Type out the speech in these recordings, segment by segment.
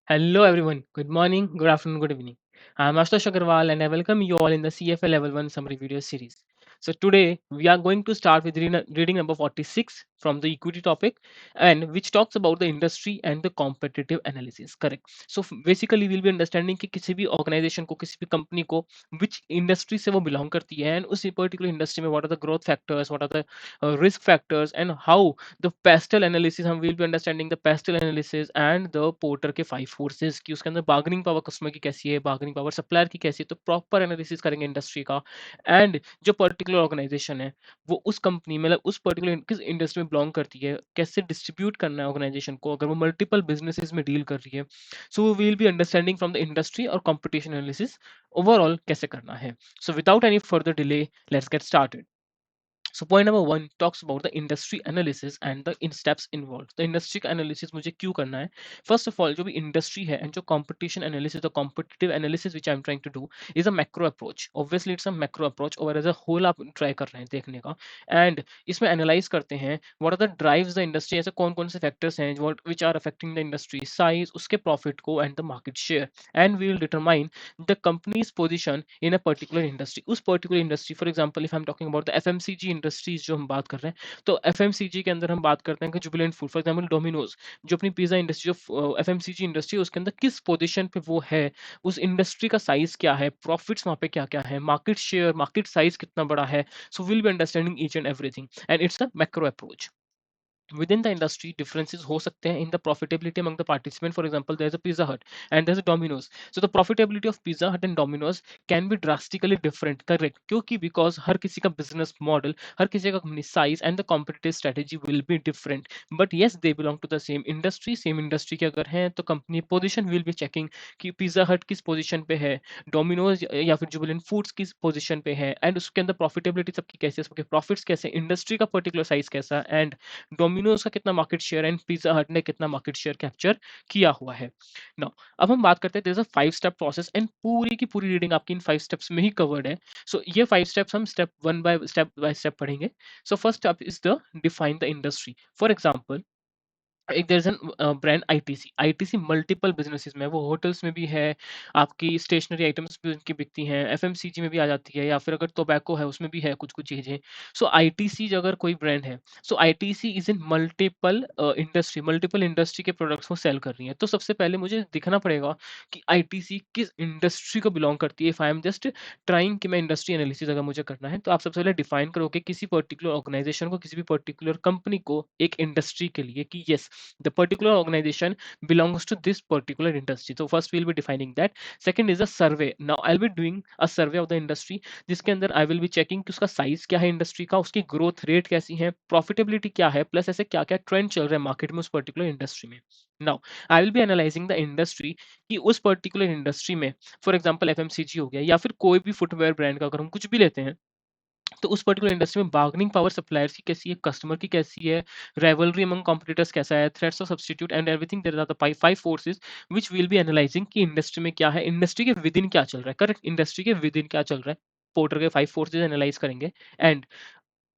Hello everyone. Good morning, good afternoon, good evening. I'm Ashutosh Agarwal and I welcome you all in the CFL Level 1 summary video series. So today we are going to start with reading number 46 from the equity topic and which talks about the industry and the competitive analysis. Correct. So basically we'll be understanding कि किसी भी organization को किसी भी company को which industry से वो belong करती है and उसी particular industry में what are the growth factors, what are the risk factors and how the pestle analysis हम will be understanding the pestle analysis and the porter के 5 forces कि उसके अंदर bargaining power customer की कैसी है, bargaining power supplier की कैसी है, तो proper analysis करेंगे industry का and जो particular organization है वो उस कंपनी मतलब उस पर्टिकुलर किस इंडस्ट्री में बिलोंग करती है, कैसे डिस्ट्रीब्यूट करना है ऑर्गेनाइजेशन को अगर वो मल्टीपल बिजनेसेस में डील कर रही है, so we will be understanding from the industry और कंपटीशन एनालिसिस ओवरऑल कैसे करना है. So without any further delay let's get started. So point number one talks about the industry analysis and the in steps involved. The industry का analysis मुझे क्यों करना है? First of all जो भी industry है and जो competition analysis the competitive analysis which I'm trying to do is a macro approach. Obviously it's a macro approach और as a whole आप try कर रहे हैं देखने का and इसमें analyze करते हैं what are the drives the industry ऐसे कौन कौन से factors हैं what which are affecting the industry size उसके profit को and the market share and we will determine the company's position in a particular industry. उस particular industry for example if I'm talking about the FMCG industries जो हम बात कर रहे हैं तो FMCG के अंदर हम बात करते हैं कि Jubilant food for example Domino's जो अपनी पिज्जा इंडस्ट्री जो FMCG इंडस्ट्री उसके अंदर किस पोजीशन पे वो है, उस इंडस्ट्री का साइज क्या है, प्रॉफिट्स वहाँ पे क्या-क्या है, मार्केट शेयर, मार्केट साइज कितना बड़ा है. So will be understanding each and everything and it's a macro approach. Within the industry differences हो सकते हैं in the profitability among the participant. For example there's a Pizza Hut and there's a Domino's, so the profitability of Pizza Hut and Domino's can be drastically different. Correct, क्योंकि because हर किसी का business model, हर किसी का company size and the competitive strategy will be different, but yes they belong to the same industry के अगर हैं तो company position will be checking कि Pizza Hut किस position पे है, Domino's या फिर Jubilant Foods किस position पे है and उसके अंदर profitability सबकी कैसी है, सबके profits कैसे, industry का particular size कैसा and डोमिनोज का कितना मार्केट शेयर एंड पिज्जा हट ने कितना मार्केट शेयर कैप्चर किया हुआ है. नाउ अब हम बात करते हैं there is a 5 step process and पूरी की पूरी रीडिंग आपकी इन 5 स्टेप्स में ही कवर्ड है. सो ये 5 स्टेप्स हम स्टेप बाय स्टेप पढ़ेंगे. So first step is the define the industry. For example एक there is an brand ITC. ITC multiple businesses में है, वो होटल्स में भी है, आपकी स्टेशनरी आइटम्स भी उनकी बिकती हैं, एफएमसीजी में भी आ जाती है या फिर अगर टोबैको है उसमें भी है कुछ कुछ चीजें. सो आईटीसी अगर कोई ब्रांड है, so ITC is in multiple industry के प्रोडक्ट्स को सेल कर रही है. तो सबसे पहले मुझे दिखना पड़ेगा कि आईटीसी किस इंडस्ट्री को बिलोंग करती है. If I am just trying कि मैं इंडस्ट्री एनालिसिस अगर मुझे करना है तो आप सबसे पहले डिफाइन करो कि किसी पर्टिकुलर ऑर्गेनाइजेशन को, किसी भी पर्टिकुलर कंपनी को एक इंडस्ट्री के लिए कि yes the particular organization belongs to this particular industry. So first we'll be defining that. Second is a survey. Now I'll be doing a survey of the industry जिसके अंदर I will be checking कि उसका size क्या है industry का, उसकी growth rate कैसी है, प्रॉफिटेबिलिटी क्या है, प्लस ऐसे क्या क्या ट्रेंड चल रहा है मार्केट में उस पर्टिकुलर इंडस्ट्री में. Now I will be analysing the industry कि उस पर्टिकुलर इंडस्ट्री में फॉर एग्जांपल एफएमसीजी हो गया या फिर कोई भी फुटवेयर ब्रांड का अगर हम कुछ भी लेते हैं तो उस पर्टिकुलर इंडस्ट्री में बार्गेनिंग पावर सप्लायर्स की कैसी है, कस्टमर की कैसी है, राइवलरी अमंग कॉम्पिटिटर्स कैसा है, threats of substitute and everything. There are the five forces which will be analysing कि इंडस्ट्री में क्या है, इंडस्ट्री के विद इन क्या चल रहा है. करेक्ट, इंडस्ट्री के विद इन क्या चल रहा है, पोर्टर के 5 फोर्सेस एनालाइज करेंगे एंड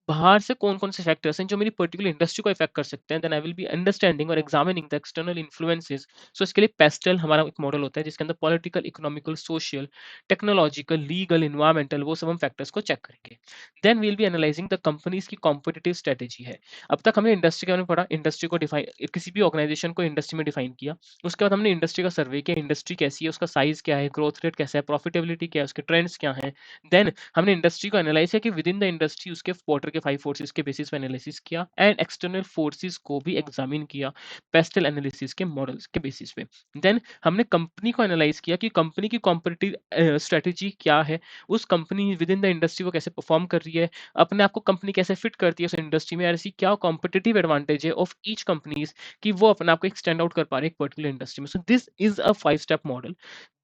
बाहर से कौन-कौन से फैक्टर्स हैं जो मेरी पर्टिकुलर इंडस्ट्री को इफेक्ट कर सकते हैं. Then I will be understanding और examining the external influences. So इसके लिए पेस्टल हमारा एक मॉडल होता है जिसके अंदर political, economical, social, technological, legal, environmental वो सब हम फैक्टर्स को चेक करेंगे. Then we will be analysing the companies की कॉम्पिटिटिव स्ट्रेटेजी है. अब तक हमने इंडस्ट्री के बारे में पढ़ा, इंडस्ट्री को डिफाइन किसी भी ऑर्गेनाइजेशन को इंडस्ट्री में डिफाइन किया. उसके बाद हमने इंडस्ट्री का सर्वे किया, इंडस्ट्री कैसी है, उसका साइज क्या है, ग्रोथ रेट कैसा है, प्रॉफिटेबिलिटी क्या है, उसके ट्रेंड्स क्या है. देन हमने इंडस्ट्री को एनालाइज किया कि विद इन द इंडस्ट्री उसके पोर्टर के 5 फोर्सेस के बेसिस पे एनालिसिस किया एंड एक्सटर्नल फोर्सेस को भी एग्जामिन किया पेस्टल एनालिसिस के मॉडल्स के बेसिस पे. देन हमने कंपनी को एनालाइज किया कि कंपनी की कॉम्पिटिटिव स्ट्रेटेजी क्या है, उस company with in the industry वो कैसे परफॉर्म कर रही है, अपने आप को कंपनी कैसे फिट करती है उस इंडस्ट्री में, और ऐसी क्या कॉम्पिटिटिव एडवांटेज है ऑफ ईच कंपनीज कि वो अपने आप को एक स्टैंड आउट कर पा रहे हैं एक पर्टिकुलर इंडस्ट्री में. So this is a 5 step model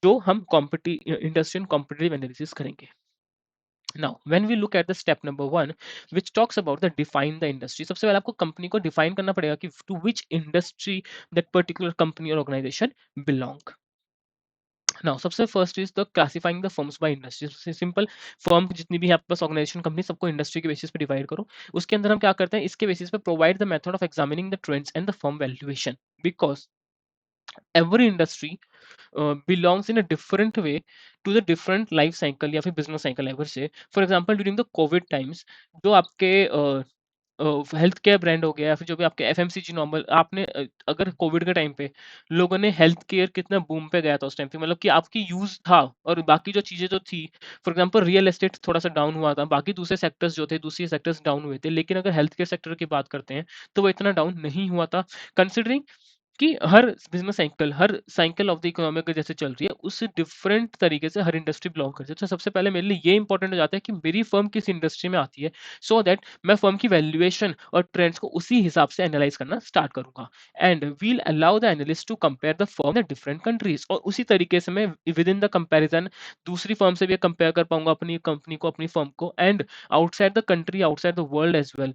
जो हम इंडस्ट्री कॉम्पिटिटिव एनालिसिस करेंगे. Now, when we look at the step number one, which talks about the define the industry, सबसे पहले आपको कंपनी को डिफाइन करना पड़ेगा कि to which industry that particular company or organization belong. Now, सबसे first is the classifying the firms by industry. सबसे simple, firm जितनी भी है आपके पास ऑर्गेनाइजेशन कंपनी सबको इंडस्ट्री के बेसिस पे डिवाइड करो. उसके अंदर हम क्या करते हैं, इसके बेसिस पे provide the method of examining the trends and the firm valuation. Because every industry belongs in a different way to the different life cycle या फिर business cycle ever से. For example, during the COVID times, जो आपके health care brand हो गया या फिर जो भी आपके एफएमसीजी नॉर्मल आपने अगर कोविड के टाइम पे लोगों ने हेल्थ केयर कितना बूम पे गया था उस टाइम पे, मतलब कि आपकी यूज था और बाकी जो चीजें जो थी, फॉर एग्जांपल रियल एस्टेट थोड़ा सा डाउन हुआ था, बाकी दूसरे सेक्टर्स जो थे दूसरे सेक्टर्स डाउन हुए थे, लेकिन अगर हेल्थ केयर सेक्टर की बात करते हैं तो वो इतना डाउन नहीं हुआ था, कंसिडरिंग कि हर बिजनेस साइकिल, हर साइकिल ऑफ द इकोनॉमी अगर जैसे चल रही है, उससे डिफरेंट तरीके से हर इंडस्ट्री बिलोंग करती है. तो सबसे पहले मेरे लिए ये इंपॉर्टेंट हो जाता है कि मेरी फर्म किस इंडस्ट्री में आती है, सो दैट मैं फर्म की वैल्यूएशन और ट्रेंड्स को उसी हिसाब से एनालाइज करना स्टार्ट करूंगा. And we'll allow the analyst to compare the firm in different countries, और उसी तरीके से मैं विद इन द कंपेरिजन दूसरी फर्म से भी कंपेयर कर पाऊंगा अपनी कंपनी को, अपनी फर्म को, and outside the country, outside the world as well,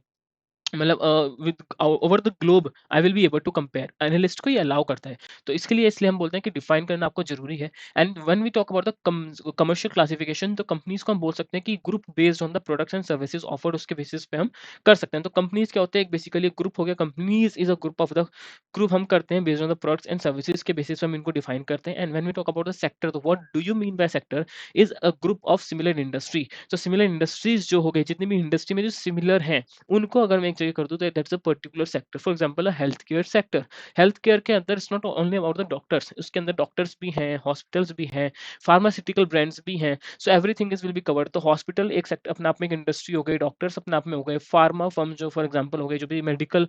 मतलब with over the globe I will be able to compare. Analyst को ये अलाउ करता है. तो इसके लिए इसलिए हम बोलते हैं कि डिफाइन करना आपको जरूरी है. And when we talk about the commercial classification, तो कंपनीज को हम बोल सकते हैं कि group based on the products and services offered, उसके बेसिस पे हम कर सकते हैं. तो कंपनीज क्या होते हैं, एक बेसिकली ग्रुप हो गया. Companies is a group of the group हम करते हैं based on the products and services के बेसिस पे हम इनको डिफाइन करते हैं. And when we talk about the sector, तो what do you mean by sector is a group of similar industry. तो सिमिलर इंडस्ट्रीज जो हो गई, जितनी भी इंडस्ट्री में जो सिमिलर हैं, उनको अगर मैं एक जगह कर दूं तो that's a particular sector. For example health care sector, health care के अंदर it's not only about the doctors, उसके अंदर डॉक्टर्स भी हैं, हॉस्पिटल्स भी हैं, फार्मास्यूटिकल ब्रांड्स भी हैं. So everything is will be covered. तो हॉस्पिटल एक सेक्टर अपने आप में एक इंडस्ट्री हो गई, डॉक्टर्स अपने आप में हो गए, फार्मा फर्म जो फॉर एग्जांपल हो गए, जो भी मेडिकल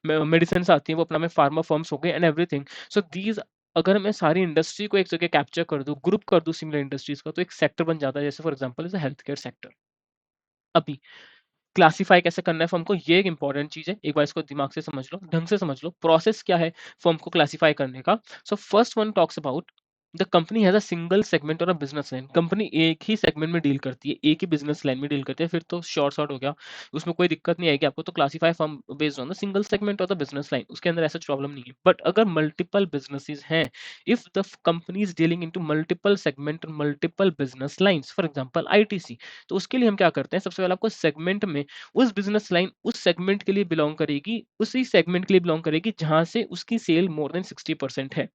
मेडिसिन आती हैं वो अपना में फार्मा फर्म्स हो गए, एंड एवरीथिंग. सो दीज अगर मैं सारी इंडस्ट्री को एक जगह कैप्चर कर दूं, ग्रुप कर दूं सिमिलर इंडस्ट्रीज का, तो एक सेक्टर बन जाता है. जैसे for example is health care sector. अभी क्लासिफाई कैसे करना है फर्म को, ये एक इंपॉर्टेंट चीज है. एक बार इसको दिमाग से समझ लो, ढंग से समझ लो प्रोसेस क्या है फर्म को क्लासिफाई करने का. So first one talks about the company has a single segment और अ बिजनेस लाइन. कंपनी एक ही सेगमेंट में डील करती है, एक ही बिजनेस लाइन में डील करती है, फिर तो शॉर्ट शॉर्ट हो गया, उसमें कोई दिक्कत नहीं आएगी आपको. तो classify firm based on the single segment और द बिजनेस लाइन, उसके अंदर ऐसा प्रॉब्लम नहीं है. बट अगर मल्टीपल बिजनेसेस हैं, if the company is dealing into multiple segment और multiple business lines, for example ITC, तो उसके लिए हम क्या करते हैं, सबसे पहले आपको सेगमेंट में उस बिजनेस लाइन उस सेगमेंट के लिए बिलोंग करेगी, उसी सेगमेंट के लिए बिलोंग करेगी जहां से उसकी सेल मोर देन 60% है.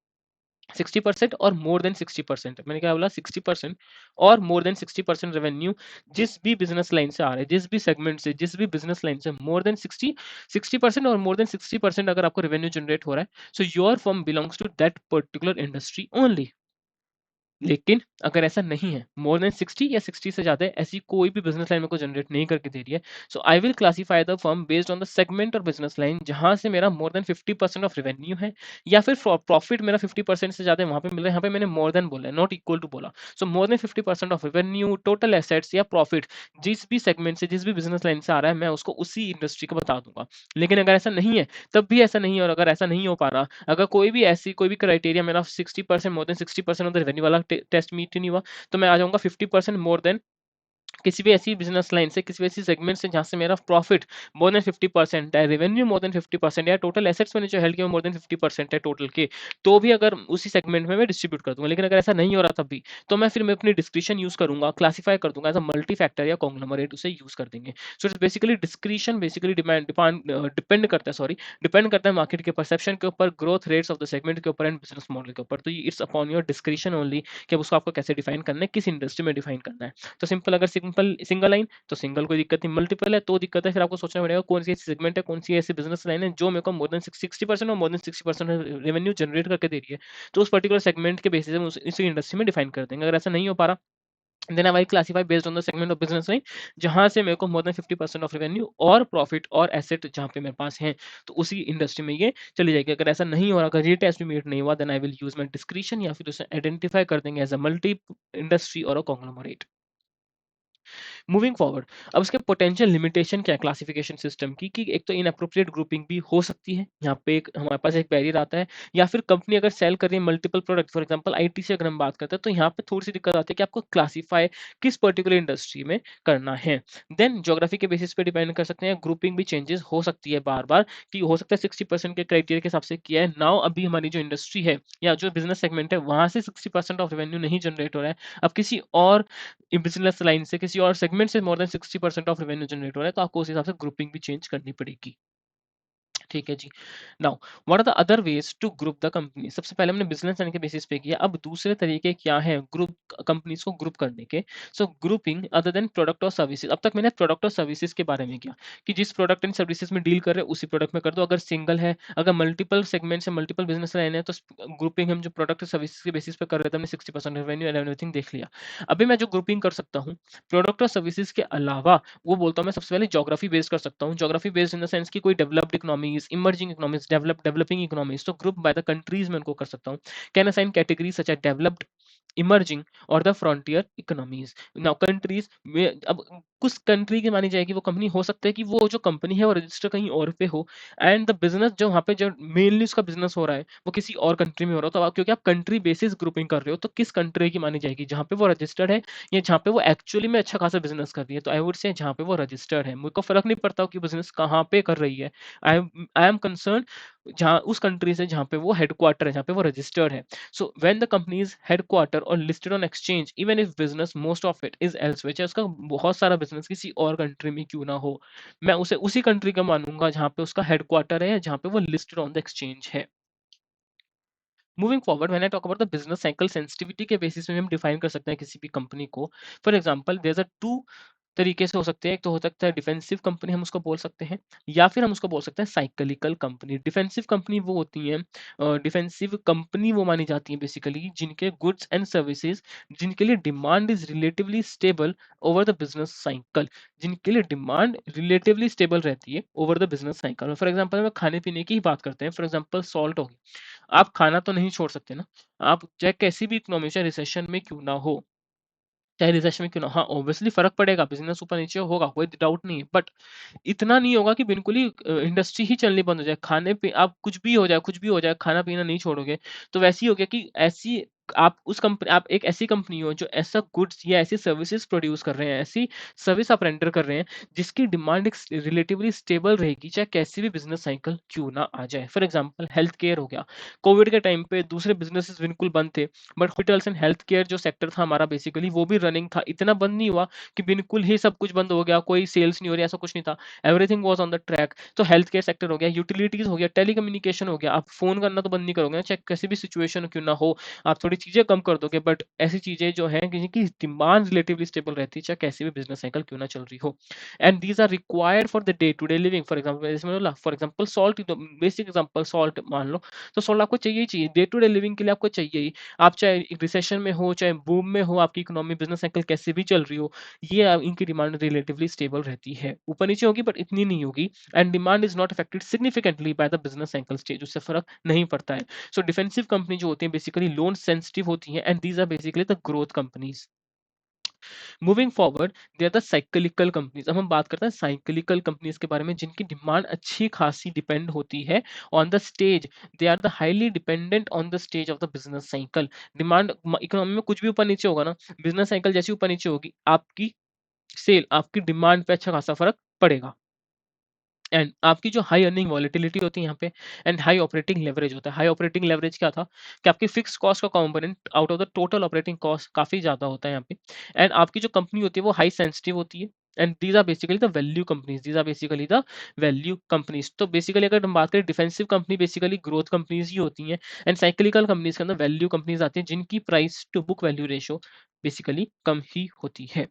60% और मोर देन 60%, मैंने क्या बोला, 60% और मोर देन 60% रेवेन्यू जिस भी बिजनेस लाइन से आ रहा है, जिस भी सेगमेंट से, जिस भी बिजनेस लाइन से मोर देन 60% और मोर देन 60% अगर आपको रेवेन्यू जनरेट हो रहा है, so your firm belongs to that particular industry only. लेकिन अगर ऐसा नहीं है, मोर देन 60 या 60 से ज्यादा है, ऐसी कोई भी बिजनेस लाइन मेरे को जनरेट नहीं करके दे रही है, so I will classify the firm based on the segment और बिजनेस लाइन जहां से मेरा मोर देन 50% ऑफ रेवेन्यू है, या फिर प्रॉफिट मेरा 50% से ज्यादा है वहां पे मिल रहा है. यहाँ पे मैंने मोर देन बोला है, नॉट इक्वल टू बोला. So more than 50% of revenue, total assets या प्रॉफिट जिस भी सेगमेंट से, जिस भी बिजनेस लाइन से आ रहा है, मैं उसको उसी इंडस्ट्री को बता दूंगा. लेकिन अगर ऐसा नहीं है तब भी ऐसा नहीं है, और अगर ऐसा नहीं हो पा रहा, अगर कोई भी ऐसी कोई भी क्राइटेरिया मेरा 60% more than 60% of the revenue वाला टेस्ट मीट ही नहीं हुआ, तो मैं आ जाऊंगा 50% मोर देन किसी भी ऐसी बिजनेस लाइन से, किसी भी ऐसी सेगमेंट से जहां से मेरा प्रॉफिट मोर देन 50% है, रेवेन्यू मोर देन 50% या टोटल एसेट्स मैंने जो हेल्ड किया मोर देन 50% है टोटल के, तो भी अगर उसी सेगमेंट में मैं डिस्ट्रीब्यूट कर दूंगा. लेकिन अगर ऐसा नहीं हो रहा तब भी, तो मैं फिर मैं अपनी डिस्क्रिशन यूज करूंगा, क्लासीफाई कर दूंगा एज अ मल्टी फैक्टर या कॉन्ग्लोमरेट, उसे यूज कर देंगे. सो it's basically discretion basically depend करता है, सॉरी, डिपेंड करता है मार्केट के परसेप्शन के ऊपर, growth rates of the segment के ऊपर एंड बिजनेस मॉडल के ऊपर. तो it's upon your discretion only कि अब उसको आपको कैसे डिफाइन करना है, किस इंडस्ट्री में डिफाइन करना है. तो सिंपल, अगर सिंपल सिंगल लाइन तो सिंगल कोई दिक्कत नहीं, मल्टीपल है तो दिक्कत है. फिर आपको सोचना पड़ेगा कौन सी ऐसी सेगमेंट है, कौन सी ऐसी बिजनेस लाइन है जो मेरे को मोर देन 60% और मोर देन 60% रेवेन्यू जनरेट करके दे रही है. तो उस पर्टिकुलर सेगमेंट के बेसिस में इसी इंडस्ट्री में डिफाइन कर देंगे. अगर ऐसा नहीं हो पा रहा, then I will classify based on the segment of business line जहां से मेरे को मोर देन 50% ऑफ रेवेन्यू और प्रॉफिट और एसेट जहां पे मेरे पास है, तो उसी इंडस्ट्री में ये चली जाएगी. अगर ऐसा नहीं हो रहा, अगर ये टेस्ट भी मीट नहीं हुआ, then I will use my discretion या फिर उसे आइडेंटिफाई कर देंगे एज अ मल्टी इंडस्ट्री और अ कॉन्ग्लोमरेट. मूविंग फॉरवर्ड, अब उसके पोटेंशियल लिमिटेशन क्या है क्लासिफिकेशन सिस्टम की, कि एक तो इनअप्रोप्रिएट ग्रुपिंग भी हो सकती है, यहाँ पे एक हमारे पास एक बैरियर आता है, या फिर कंपनी अगर सेल कर रही है multiple product, for example IT से अगर हम बात करते हैं, तो यहाँ पे थोड़ी सी दिक्कत आती है कि आपको क्लासीफाई किस पर्टिकुलर इंडस्ट्री में करना है. देन ज्योग्राफी के बेसिस पे डिपेंड कर सकते हैं, ग्रुपिंग भी चेंजेस हो सकती है बार बार, कि हो सकता है 60% के क्राइटेरिया के हिसाब से किया है, नाउ अभी हमारी जो इंडस्ट्री है या जो बिजनेस सेगमेंट है वहां से 60% ऑफ रेवेन्यू नहीं जनरेट हो रहा है, अब किसी और बिजनेस लाइन से, किसी और सेगमेंट से more than 60% of revenue generate हो रहा है, तो आपको उस हिसाब से ग्रुपिंग भी चेंज करनी पड़ेगी. ठीक है जी। Now what are the other ways to group the company? सबसे पहले हमने बिजनेस लाइन के बेसिस पे किया, अब दूसरे तरीके क्या हैं ग्रुप कंपनीज को ग्रुप करने के। सो ग्रुपिंग अदर देन प्रोडक्ट और सर्विसेज। अब तक मैंने प्रोडक्ट और सर्विसेज के बारे में किया कि जिस प्रोडक्ट एंड सर्विसेज में डील कर रहे हैं उसी प्रोडक्ट में कर दो। अगर सिंगल है, अगर मल्टीपल सेगमेंट्स है, मल्टीपल बिजनेस लाइन है, तो ग्रुपिंग हम जो प्रोडक्ट और सर्विसेज के बेसिस पे कर रहे थे, हमने 60% रेवेन्यू एंड एवरीथिंग देख लिया। अभी मैं जो ग्रुपिंग कर सकता हूँ प्रोडक्ट और सर्विसेज के अलावा, वो बोलता हूँ मैं सबसे पहले ज्योग्राफी बेस्ड कर सकता हूँ। Geography based in the sense कि कोई developed economies, emerging economies, developing economies, तो ग्रुप बाय द कंट्रीज में उनको कर सकता हूँ। Can assign categories such as developed, emerging और the frontier economies. Now countries में अब कुछ कंट्री की मानी जाएगी वो कंपनी, हो सकता है कि वो जो कंपनी है वो रजिस्टर कहीं और पे हो, एंड द बिजनेस जो वहाँ पे जो मेनली उसका बिजनेस हो रहा है वो किसी और कंट्री में हो रहा हो। तो क्योंकि आप कंट्री बेसिस ग्रुपिंग कर रहे हो, तो किस कंट्री की मानी जाएगी, जहाँ पे वो रजिस्टर्ड है या जहाँ पे वो एक्चुअली में अच्छा खासा बिजनेस कर रही है। तो आई वुड से जहाँ पे वो रजिस्टर्ड है, मुझे को फर्क नहीं पड़ता कि बिजनेस कहाँ पे कर रही है। आई एम कंसर्न जहाँ उस कंट्री से जहाँ पे वो हेडक्वार्टर है, जहाँ पे वो रजिस्टर्ड है। So when the company is headquarter और listed on exchange, even if business most of it is elsewhere, चाहे उसका बहुत सारा बिजनेस किसी और कंट्री में क्यों ना हो, मैं उसे उसी कंट्री का मानूंगा जहाँ पे उसका हेडक्वार्टर है या जहाँ पे वो लिस्टेड ऑन द एक्सचेंज है। Moving forward, when I talk about the business cycle sensitivity के बेसिस में हम डिफाइन कर सकते हैं किसी भी कंपनी को। For example there are two तरीके से हो सकते हैं। एक तो हो सकता है डिफेंसिव कंपनी, हम उसको बोल सकते हैं, या फिर हम उसको बोल सकते हैं साइक्लिकल कंपनी। डिफेंसिव कंपनी वो होती हैं, डिफेंसिव कंपनी वो मानी जाती है बेसिकली जिनके गुड्स एंड सर्विसेज, जिनके लिए demand is relatively stable over the business cycle, जिनके लिए डिमांड रिलेटिवली स्टेबल रहती है over the business cycle. For example मैं खाने पीने की ही बात करते हैं, फॉर एग्जांपल सॉल्ट होगी, आप खाना तो नहीं छोड़ सकते ना, आप चाहे कैसी भी इकोनॉमी, चाहे रिसेशन में क्यों ना हो, चाहे रिसेशन में क्यों ना, हाँ ऑब्वियसली फर्क पड़ेगा, बिजनेस ऊपर नीचे होगा, कोई डाउट नहीं है, बट इतना नहीं होगा कि बिल्कुल ही इंडस्ट्री ही चलनी बंद हो जाए। खाने पे आप कुछ भी हो जाए, कुछ भी हो जाए, खाना पीना नहीं छोड़ोगे, तो वैसे ही हो गया कि ऐसी आप उस कंपनी, आप एक ऐसी कंपनी हो जो ऐसा गुड्स या ऐसी सर्विसेज प्रोड्यूस कर रहे हैं, ऐसी सर्विस आप रेंडर कर रहे हैं जिसकी डिमांड एक रिलेटिवली स्टेबल रहेगी, चाहे कैसी भी बिजनेस साइकिल क्यों ना आ जाए। फॉर एग्जाम्पल हेल्थ केयर हो गया, कोविड के टाइम पे दूसरे बिजनेसेस बिल्कुल बंद थे, but hospitals and health care जो सेक्टर था हमारा बेसिकली, वो भी रनिंग था, इतना बंद नहीं हुआ कि बिल्कुल ही सब कुछ बंद हो गया, कोई सेल्स नहीं हो रही, ऐसा कुछ नहीं था, everything was on the track. तो हेल्थ केयर सेक्टर हो गया, यूटिलिटीज हो गया, टेलीकम्युनिकेशन हो गया, आप फोन करना तो बंद नहीं करोगे ना, चाहे किसी भी सिचुएशन क्यों ना हो, आप थोड़ी चीजें कम कर दोगे, बट ऐसी चीजें जो है जिनकी डिमांड रिलेटिवली स्टेबल रहती है, चाहे कैसी भी बिजनेस साइकिल क्यों ना चल रही हो, and these are required for the day to day living. For example इसमें बोला, for example salt, basic example salt मान लो, तो सॉल्ट आपको चाहिए ही चाहिए, डे टू डे लिविंग के लिए आपको चाहिए ही। आप चाहे रिसेशन में हो, चाहे बूम में हो, आपकी इकोनॉमी बिजनेस साइकिल कैसे भी चल रही हो, ये इनकी डिमांड रिलेटिवली स्टेबल रहती है, ऊपर नीचे होगी बट इतनी नहीं होगी, and demand is not affected significantly by the business cycle stage, उससे फर्क नहीं पड़ता है। सो डिफेंसिव कंपनी जो होती है बेसिकली लोन सेंसिटिव होती है, and these are basically the growth companies. Moving forward, they are the cyclical companies. अब हम बात करते हैं साइक्लिकल कंपनीज के बारे में जिनकी डिमांड अच्छी खासी डिपेंड होती है on the stage, they are the highly dependent on the stage of the business cycle. Demand economy में कुछ भी ऊपर नीचे होगा ना, बिजनेस साइकिल जैसी ऊपर नीचे होगी, आपकी सेल, आपकी डिमांड पे अच्छा खासा फर्क पड़ेगा। एंड आपकी जो हाई अर्निंग वॉलेटिलिटी होती है यहाँ पे, एंड हाई ऑपरेटिंग लेवरेज होता है। हाई ऑपरेटिंग लेवरेज क्या था कि आपकी फिक्स कॉस्ट का component out of the total operating cost काफी ज्यादा होता है यहाँ पे, एंड आपकी जो कंपनी होती है वो हाई सेंसिटिव होती है, and these are basically the value companies, these are basically the value companies. तो बेसिकली अगर हम बात करें defensive company basically growth companies ही होती हैं, एंड साइक्लिकल कंपनीज के अंदर वैल्यू कंपनीज आती हैं जिनकी price to book value ratio basically कम ही होती है।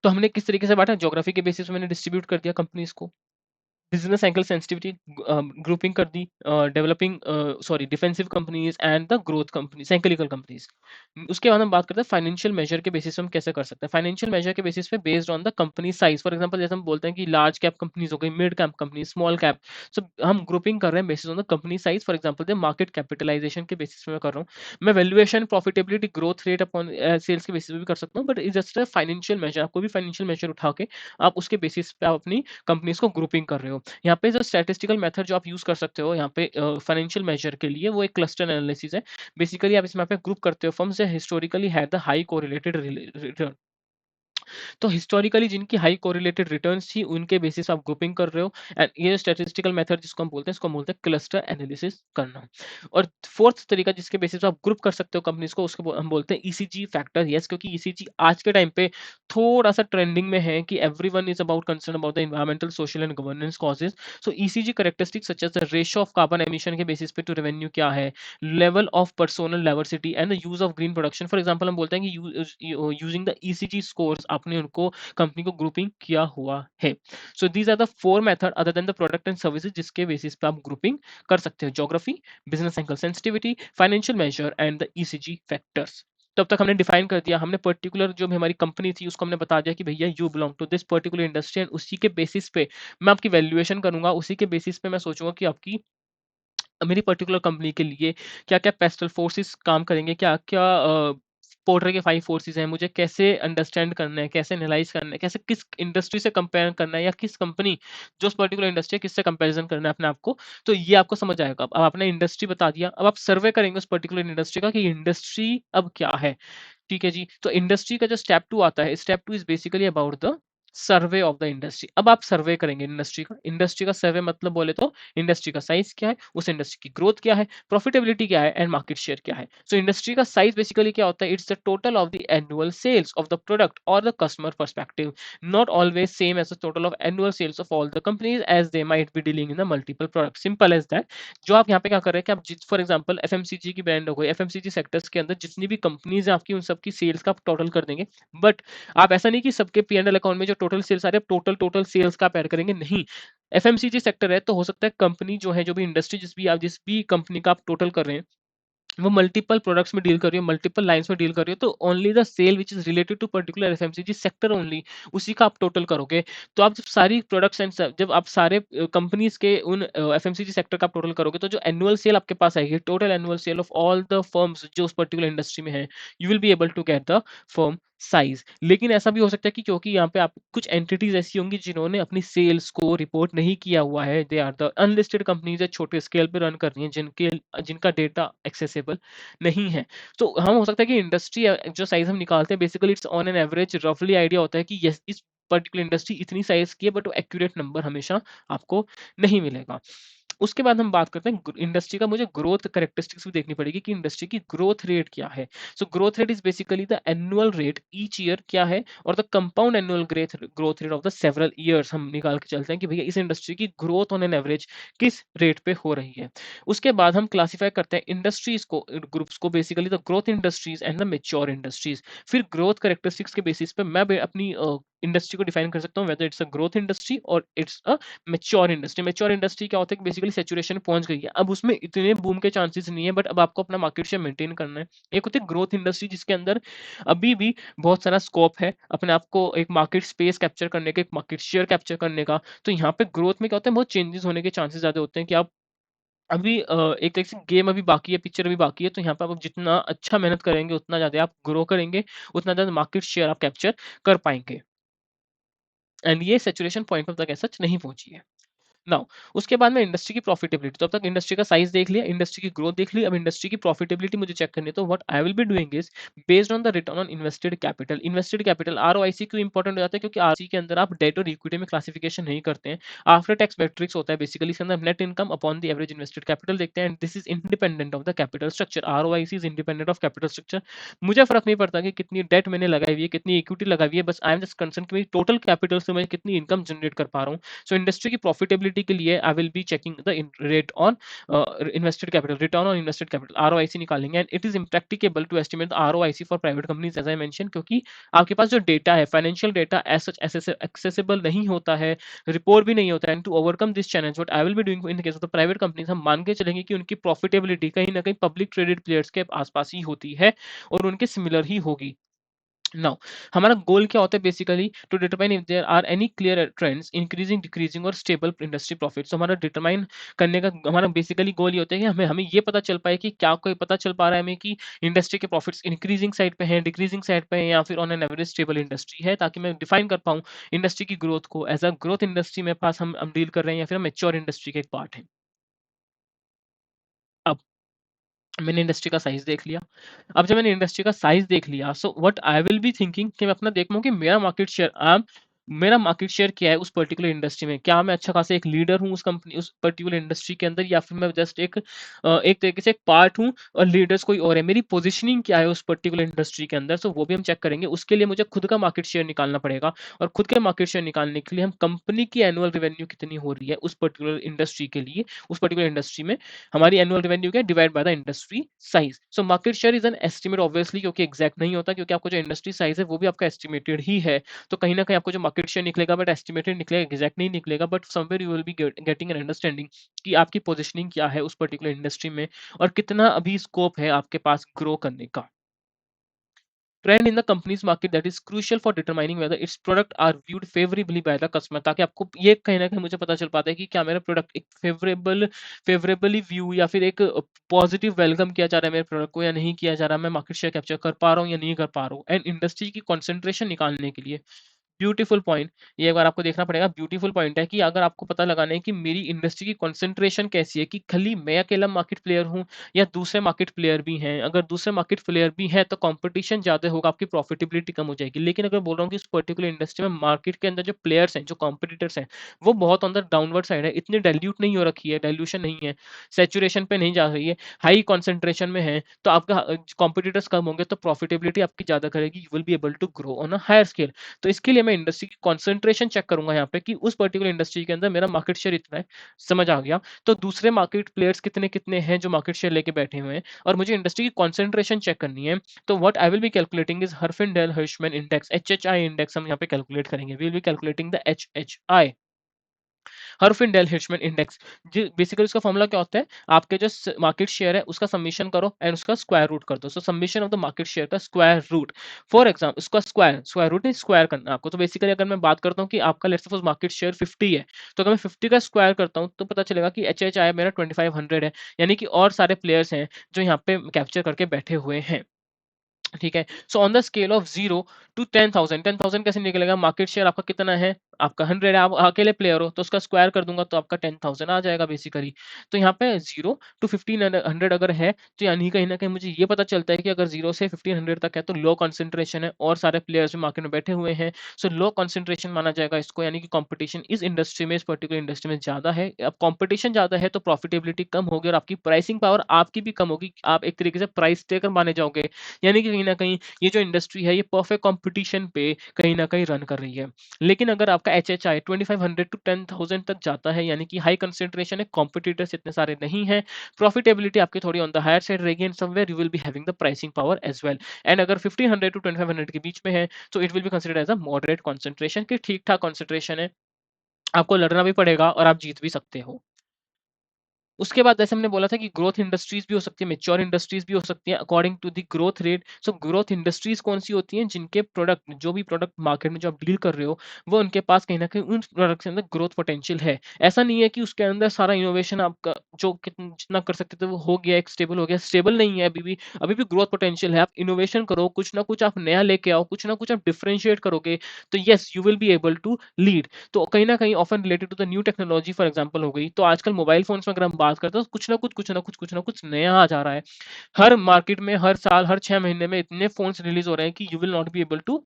तो हमने किस तरीके से बांटा, ज्योग्राफी के बेसिस पे मैंने डिस्ट्रीब्यूट कर दिया कंपनीज को, बिजनेस साइकिल सेंसिटिविटी ग्रुपिंग कर दी, developing sorry defensive companies and the growth company cyclical companies. उसके बाद हम बात करते हैं फाइनेंशियल मेजर के बेसिस पे हम कैसे कर सकते हैं। फाइनेंशियल मेजर के बेसिस पे based on the company size, for example जैसे हम बोलते हैं कि लार्ज कैप कंपनीज हो गई, mid cap company, small cap, so हम ग्रुपिंग कर रहे हैं basis on the company size. For example the market capitalization के बेसिस पे मैं कर रहा हूँ, मैं valuation profitability growth rate upon sales के बेसिस पे भी कर सकता हूँ, but is just a financial measure. आपको भी फाइनेंशियल मेजर उठा के आप उसके बेसिस पे आप अपनी कंपनीज को ग्रुपिंग कर रहे हो। यहाँ पे जो स्टैटिस्टिकल मेथड जो आप यूज कर सकते हो यहाँ पे फाइनेंशियल मेजर के लिए, वो एक क्लस्टर एनालिसिस है। बेसिकली आप इसमें पे ग्रुप करते हो firms historically had the high correlated return, तो हिस्टोरिकली जिनकी हाई कोरिलेटेड रिटर्न्स थी, उनके बेसिस आप ग्रुपिंग कर रहे हो। एंड ये स्टैटिस्टिकल मेथड जिसको हम बोलते हैं, इसको हम बोलते हैं क्लस्टर एनालिसिस करना। और फोर्थ तरीका जिसके बेसिस पे आप ग्रुप कर सकते हो कंपनीज को, उसको हम बोलते हैं ईसीजी फैक्टर। यस, क्योंकि ईसीजी आज के टाइम पे थोड़ा सा ट्रेंडिंग में है कि everyone is about concern about the environmental, social and governance causes. So ECG characteristics such as the ratio of carbon emission के बेसिस पे टू रेवेन्यू क्या है, level of personal diversity and the use of green production. For example हम बोलते हैं कि using the ECG scores आपने उनको कंपनी को ग्रुपिंग किया हुआ है। So these are the four method other than the product and services जिसके बेसिस पे आप ग्रुपिंग कर सकते हो: geography, business angle sensitivity, financial measure and the ECG factors. तब तक हमने डिफाइन कर दिया, हमने पर्टिकुलर जो हमारी कंपनी थी उसको हमने बता दिया कि भैया you belong to this particular industry, and उसी के बेसिस पे मैं आपकी वैल्यूएशन करूंगा, उसी के बेसिस पे मैं सोचूंगा कि आपकी मेरी पर्टिकुलर कंपनी के लिए क्या-क्या पेस्टल फोर्सेस काम करेंगे, क्या-क्या पोर्टर के 5 फोर्सेस हैं, मुझे कैसे अंडरस्टैंड करना है, कैसे एनालाइज़ करना है, कैसे किस इंडस्ट्री से कंपेयर करना है, या किस कंपनी जो उस पर्टिकुलर इंडस्ट्री है किससे कंपैरिजन करना है अपने आप को, तो ये आपको समझ आएगा। अब आपने इंडस्ट्री बता दिया, अब आप सर्वे करेंगे उस पर्टिकुलर इंडस्ट्री का कि इंडस्ट्री अब क्या है। ठीक है जी। तो इंडस्ट्री का जो स्टेप 2 आता है, step 2 is basically about the survey of the industry. अब आप सर्वे करेंगे इंडस्ट्री का। इंडस्ट्री का सर्वे मतलब बोले तो इंडस्ट्री का साइज़ क्या है, उस इंडस्ट्री की ग्रोथ क्या है, प्रॉफिटेबिलिटी क्या है एंड मार्केट शेयर क्या है। सो इंडस्ट्री का साइज़ बेसिकली क्या होता है, it's the total of the annual sales of the product और the customer perspective, not always same as the total of annual sales of all the companies as they might be dealing in the multiple product. Simple as that. जो आप यहाँ पे क्या कर रहे हैं कि आप फॉर एग्जांपल एफएमसीजी की ब्रांड हो गई, एफएमसीजी सेक्टर्स के अंदर जितनी भी कंपनीज हैं आपकी, उन सबकी सेल्स का आप टोटल कर देंगे। बट आप ऐसा नहीं कि सबके पी&एल अकाउंट में जो टोटल सेल्स आ रहे हैं टोटल टोटल सेल्स का आप ऐड करेंगे, नहीं। एफएमसीजी सेक्टर है तो हो सकता है कंपनी जो है, जो भी इंडस्ट्री जिस भी कंपनी का आप टोटल कर रहे हैं, वो मल्टीपल प्रोडक्ट्स में डील कर रही हो, मल्टीपल लाइन्स में डील कर रही हो, तो only the sale which is related to particular FMCG sector only, उसी का आप टोटल करोगे। तो आप जब सारी प्रोडक्ट्स एंड जब आप सारे कंपनीज के उन एफएमसीजी सेक्टर का आप टोटल करोगे, तो जो एनुअल सेल आपके पास आएगी, total annual sale of all the firms जो उस पर्टिकुलर इंडस्ट्री में है, you will be able to get the firm size. लेकिन ऐसा भी हो सकता है कि क्योंकि यहाँ पे आप कुछ एंटिटीज ऐसी होंगी जिन्होंने अपनी सेल्स को रिपोर्ट नहीं किया हुआ है, they are the unlisted companies है, छोटे स्केल पे रन कर रही हैं, जिनका डेटा एक्सेसिबल नहीं है। तो हम हो सकता है कि इंडस्ट्री जो साइज हम निकालते हैं, basically it's on an average रफली आइडिया होता है कि यस इस पर्टिकुलर इंडस्ट्री इतनी साइज की है, बट वो एक्यूरेट नंबर हमेशा आपको नहीं मिलेगा। उसके बाद हम बात करते हैं इंडस्ट्री का। मुझे ग्रोथ कैरेक्टरिस्टिक्स भी देखनी पड़ेगी कि इंडस्ट्री की ग्रोथ रेट क्या है। So growth rate is basically the annual rate each year क्या है, और the compound annual growth rate of the several years हम निकाल के चलते हैं कि भैया इस इंडस्ट्री की ग्रोथ ऑन एन एवरेज किस रेट पे हो रही है। उसके बाद हम क्लासिफाई करते हैं इंडस्ट्रीज को, ग्रुप्स को, basically the growth industries and the mature industries. फिर ग्रोथ कैरेक्टरिस्टिक्स के बेसिस पे मैं अपनी इंडस्ट्री को डिफाइन कर सकता हूँ, whether it's a growth industry और it's a mature industry. Mature industry क्या होता है कि बेसिकली सैचुरेशन पहुंच गई है, अब उसमें इतने बूम के चांसेस नहीं है, बट अब आपको अपना मार्केट शेयर मेंटेन करना है। एक होती है ग्रोथ इंडस्ट्री जिसके अंदर अभी भी बहुत सारा स्कोप है अपने आप को एक मार्केट स्पेस कैप्चर करने का, एक मार्केट शेयर कैप्चर करने का। तो यहाँ पे ग्रोथ में क्या होता है, बहुत चेंजेस होने के चांसेस ज्यादा होते हैं कि आप अभी एक तरह से गेम अभी बाकी है, पिक्चर अभी बाकी है, तो यहाँ पे आप जितना अच्छा मेहनत करेंगे उतना ज्यादा आप ग्रो करेंगे, उतना ज्यादा मार्केट शेयर आप कैप्चर कर पाएंगे। एंड ये सैचुरेशन पॉइंट तक ऐसा नहीं पहुंची है। नाउ उसके बाद में इंडस्ट्री की प्रॉफिटेबिलिटी, तो अब तक इंडस्ट्री का साइज देख लिया, इंडस्ट्री की ग्रोथ देख ली, अब इंडस्ट्री की प्रॉफिटेबिलिटी मुझे चेक करनी है। तो what I will be doing is based on the return on invested capital. Invested capital ROIC क्यों इंपॉर्टेंट हो जाता है, क्योंकि आरसी के अंदर आप डेट और इक्विटी में क्लासिफिकेशन नहीं करते हैं, आफ्टर टैक्स मैट्रिक्स होता है बेसिकली। इसके अंदर net income upon the average invested capital देखते हैं, and this is independent of the capital structure. ROIC is independent of capital structure. मुझे फर्क नहीं पड़ता कि कितनी डेट मैंने लगाई हुई है, कितनी इक्विटी लगाई हुई है, बस आई एम जस्ट कंसर्न कि टोटल कैपिटल से मैं कितनी इनकम जनरेट कर पा रहा हूँ। सो इंडस्ट्री की प्रॉफिटेबिलिटी के लिए आई will B checking the rate on invested capital, return on invested capital, ROIC निकालेंगे। And it is impracticable to estimate the ROIC for private companies as I mentioned, क्योंकि आपके पास जो डेटा है, financial data as such accessible नहीं होता है, report भी नहीं होता है। And to overcome this challenge what I will be doing in case of the private companies, हम मान के चलेंगे कि उनकी प्रॉफिटेबिलिटी कहीं ना कहीं पब्लिक ट्रेडेड प्लेयर्स के आसपास ही होती है और उनके सिमिलर ही होगी। नाउ हमारा गोल क्या होता है basically, to determine if there are any clear trends increasing decreasing और स्टेबल इंडस्ट्री प्रॉफिट। तो हमारा डिटरमाइन करने का हमारा बेसिकली गोल ये होता है कि हमें ये पता चल पाए कि क्या कोई पता चल पा रहा है हमें कि इंडस्ट्री के प्रॉफिट्स इंक्रीजिंग साइड पे हैं, डिक्रीजिंग साइड पे हैं, या फिर on an average stable industry है, ताकि मैं डिफाइन कर पाऊँ इंडस्ट्री की ग्रोथ को एज अ ग्रोथ इंडस्ट्री में पास हम डील कर रहे हैं या फिर मेच्योर इंडस्ट्री के एक पार्ट है। मैंने इंडस्ट्री का साइज़ देख लिया। अब जब मैंने इंडस्ट्री का साइज़ देख लिया, so what I will be thinking कि मैं अपना देखूँ कि मेरा मार्केट शेयर क्या है उस पर्टिकुलर इंडस्ट्री में? क्या मैं अच्छा खासा एक लीडर हूँ उस पर्टिकुलर इंडस्ट्री के अंदर, या फिर मैं जस्ट एक तरीके से एक पार्ट हूँ और लीडर्स कोई और है? मेरी पोज़ीशनिंग क्या है उस पर्टिकुलर इंडस्ट्री के अंदर? सो वो भी हम चेक करेंगे। उसके लिए मुझे खुद का मार्केट शेयर निकालना पड़ेगा, और खुद के मार्केट शेयर निकालने के लिए हम कंपनी की एनुअल रेवेन्यू कितनी हो रही है उस पर्टिकुलर इंडस्ट्री के लिए, उस पर्टिकुलर इंडस्ट्री में हमारी एनुअल रेवेन्यू क्या है, divide by the industry size. So market share is an estimate obviously, क्योंकि एग्जैक्ट नहीं होता, क्योंकि आपको जो इंडस्ट्री साइज है वो भी आपका एस्टिमेटेड ही है। तो कहीं ना कहीं आपको जो मार्केट शेयर निकलेगा बट एस्टिमेटेड निकलेगा, एग्जैक्ट नहीं निकलेगा, but somewhere you will be getting an understanding कि आपकी पोजिशनिंग क्या है उस पर्टिकुलर इंडस्ट्री में, और कितना अभी स्कोप है आपके पास ग्रो करने का। Trend in the company's market that is crucial for determining whether its product are viewed favorably by the customer, ताकि आपको ये कहीं न कहीं मुझे पता चल पाता है कि क्या मेरा प्रोडक्ट एक फेवरेबली व्यू या फिर एक पॉजिटिव वेलकम किया जा रहा है मेरे प्रोडक्ट को, या नहीं किया जा रहा है, मैं मार्केट शेयर कैप्चर कर पा रहा हूँ या नहीं कर पा रहा हूँ। एंड इंडस्ट्री की कंसंट्रेशन निकालने के लिए ब्यूटीफुल पॉइंट, ये एक बार आपको देखना पड़ेगा। ब्यूटीफुल पॉइंट है कि अगर आपको पता लगाना है कि मेरी इंडस्ट्री की कंसंट्रेशन कैसी है, कि खाली मैं अकेला मार्केट प्लेयर हूँ या दूसरे मार्केट प्लेयर भी हैं। अगर दूसरे मार्केट प्लेयर भी हैं तो कंपटीशन ज़्यादा होगा, आपकी प्रॉफिटेबिलिटी कम हो जाएगी। लेकिन अगर बोल रहा हूँ कि इस पर्टिकुलर इंडस्ट्री में मार्केट के अंदर जो प्लेयर्स हैं, जो कॉम्पिटिटर्स हैं, वो बहुत अंदर डाउनवर्ड साइड है, इतनी डाइल्यूट नहीं हो रखी है, डाइल्यूशन नहीं है, सैचुरेशन पे नहीं जा रही है, हाई कॉन्सेंट्रेशन में है, तो आपका कॉम्पिटिटर्स कम होंगे तो प्रॉफिटेबिलिटी आपकी ज़्यादा करेगी, you will be able to grow on a higher scale. तो इसके लिए मैं इंडस्ट्री की कंसंट्रेशन चेक करूंगा यहाँ पे कि उस पर्टिकुलर इंडस्ट्री के अंदर मेरा मार्केट शेयर इतना है, समझ आ गया। तो दूसरे मार्केट प्लेयर्स कितने कितने हैं जो मार्केट शेयर लेके बैठे हुए हैं, और मुझे इंडस्ट्री की कंसंट्रेशन चेक करनी है। तो what I will be calculating is Herfindahl Hirschman index, HHI index हम यहाँ पे कैलकुलेट करेंगे। We will be calculating the HHI, Herfindahl Hirschman index. जी, बेसिकली उसका फॉर्मूला क्या होता है, आपके जो मार्केट शेयर है उसका समीशन करो एंड उसका स्क्वायर रूट कर दो। So summation of the market share का स्क्वायर रूट, फॉर एग्जाम्पल उसका स्क्वायर स्क्वायर रूट नहीं, स्क्वायर करना है आपको। तो बेसिकली अगर मैं बात करता हूँ कि आपका लेट्स सपोज मार्केट शेयर 50 है, तो अगर मैं 50 का स्क्वायर करता हूँ तो पता चलेगा कि एच एच आई मेरा 2500 है, यानी कि और सारे प्लेयर्स हैं जो यहाँ पे कैप्चर करके बैठे हुए हैं। ठीक है। So on the scale of 0 to 10,000, 10,000 कैसे निकलेगा? मार्केट शेयर आपका कितना है? आपका 100 है, आप अकेले प्लेयर हो तो उसका स्क्वायर कर दूंगा तो आपका 10,000 आ जाएगा बेसिकली। तो यहाँ पे 0 टू 1500 अगर है, तो यानी कहीं ना कहीं मुझे ये पता चलता है कि अगर 0 से 1500 तक है तो लो कंसंट्रेशन है और सारे प्लेयर्स भी मार्केट में बैठे हुए हैं। सो लो कंसंट्रेशन माना जाएगा इसको, यानी कि कंपटीशन इस इंडस्ट्री में, इस पर्टिकुलर इंडस्ट्री में ज्यादा है। अब कंपटीशन ज्यादा है तो प्रॉफिटेबिलिटी कम होगी और आपकी प्राइसिंग पावर आपकी भी कम होगी। आप एक तरीके से प्राइस टेकर माने जाओगे, यानी कि कहीं न कहीं ये जो इंडस्ट्री है ये परफेक्ट कॉम्पिटिशन पे कहीं न कहीं रन कर रही है। लेकिन अगर आपका एचएचआई 2500 टू 10,000 तक जाता है, यानी कि हाई कंसंट्रेशन है, कॉम्पिटिटर्स इतने सारे नहीं हैं, प्रॉफिटेबिलिटी आपकी थोड़ी ऑन द हायर साइड रहेगी, and somewhere you will be having the pricing power as well. And अगर 1500 टू 2500 के बीच में है, तो it will be considered as a moderate concentration, कि ठीक-ठाक कंसंट्रेशन है। आपको लड़ना भी पड़ेगा और आप जीत भी सकते हो। उसके बाद जैसे हमने बोला था कि ग्रोथ इंडस्ट्रीज भी हो सकती है, मैच्योर इंडस्ट्रीज भी हो सकती हैं according to the growth rate. So growth industries कौन सी होती हैं? जिनके प्रोडक्ट, जो भी प्रोडक्ट मार्केट में जो आप डील कर रहे हो, वो उनके पास कहीं न कहीं उन प्रोडक्ट के अंदर ग्रोथ पोटेंशियल है। ऐसा नहीं है कि उसके अंदर सारा इनोवेशन आपका जो जितना कर सकते थे वो हो गया, एक स्टेबल हो गया, स्टेबल नहीं है अभी भी ग्रोथ पोटेंशियल है। आप इनोवेशन करो, कुछ ना कुछ आप नया लेके आओ, कुछ ना कुछ आप डिफरेंशिएट करोगे, तो yes you will be able to lead. तो कहीं न कहीं often related to the new technology for example हो गई, तो आजकल मोबाइल फ़ोन्स में अगर हम बात करते हैं तो कुछ ना कुछ नया आ जा रहा है। हर मार्केट में हर साल, हर 6 महीने में इतने फ़ोन्स रिलीज़ हो रहे हैं कि you will not be able to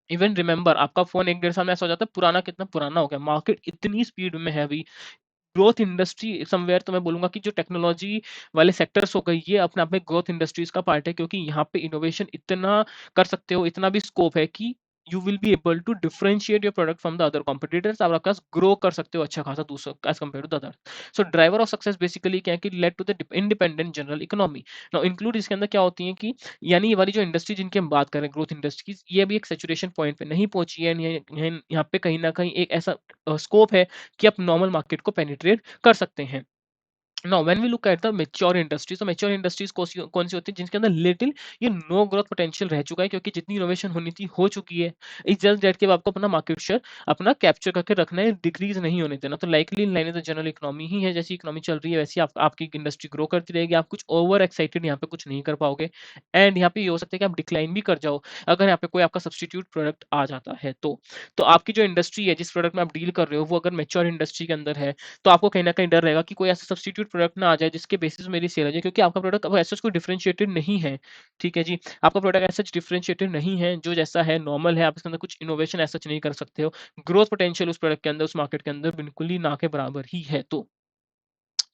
even remember. आपका फ़ोन 1 डेढ़ साल में ऐसा हो जाता है पुराना, कितना पुराना हो गया। मार्केट इतनी स्पीड में है अभी। ग्रोथ इंडस्ट्री समवेयर, तो मैं बोलूँगा कि जो टेक्नोलॉजी वाले सेक्टर्स हो गए, ये अपने आप में ग्रोथ इंडस्ट्रीज़ का पार्ट है, क्योंकि यहाँ पे इनोवेशन इतना कर सकते हो, इतना भी स्कोप है कि you will be able to differentiate your product from the other competitors. आप आपका ग्रो कर सकते हो अच्छा खासा दूसरों as compare to the other. So driver of success basically क्या है कि led to the independent general economy. Now include इसके अंदर क्या होती है कि यानी ये वाली जो इंडस्ट्री जिनकी हम बात कर रहे हैं, ग्रोथ इंडस्ट्रीज़, ये अभी एक सैचुरेशन पॉइंट पे नहीं पहुंची है। यहाँ पे कहीं न कहीं एक ऐसा स्कोप है कि आप नॉर्मल मार्केट को पेनिट्रेट कर सकते हैं। Now when we look at the mature industries, तो मैच्योर इंडस्ट्रीज कौन सी होती है? जिनके अंदर लिटिल ये नो ग्रोथ पोटेंशियल रह चुका है, क्योंकि जितनी इनोवेशन होनी थी हो चुकी है। इट्स जस्ट दैट कि अब आपको अपना मार्केट शेयर अपना कैप्चर करके रखना है, डिक्रीज नहीं होने देना। तो likely in line with the general economy ही है, जैसी इकोनॉमी चल रही है वैसी आपकी इंडस्ट्री ग्रो करती रहेगी। आप कुछ ओवर एक्साइटेड यहाँ पे कुछ नहीं कर पाओगे, एंड यहाँ पे ये हो सकता है कि आप डिक्लाइन भी कर जाओ अगर यहाँ पे कोई आपका सब्सटीट्यूट प्रोडक्ट आ जाता है। तो आपकी जो इंडस्ट्री है, जिस प्रोडक्ट में आप डील कर रहे हो, वो अगर मैच्योर इंडस्ट्री के अंदर है, तो आपको कहीं न कहीं डर रहेगा कि कोई ऐसा सब्स्टिट्यूट प्रोडक्ट ना आ जाए जिसके बेसिस पे मेरी सेल हो जाए, क्योंकि आपका प्रोडक्ट अब ऐसा कोई डिफरेंशिएटेड नहीं है, ठीक है जी। आपका प्रोडक्ट ऐसा डिफरेंशिएटेड नहीं है, जो जैसा है नॉर्मल है, आप इसके अंदर कुछ इनोवेशन ऐसा नहीं कर सकते हो। ग्रोथ पोटेंशियल उस प्रोडक्ट के अंदर, उस मार्केट के अंदर बिल्कुल ही ना के बराबर ही है। तो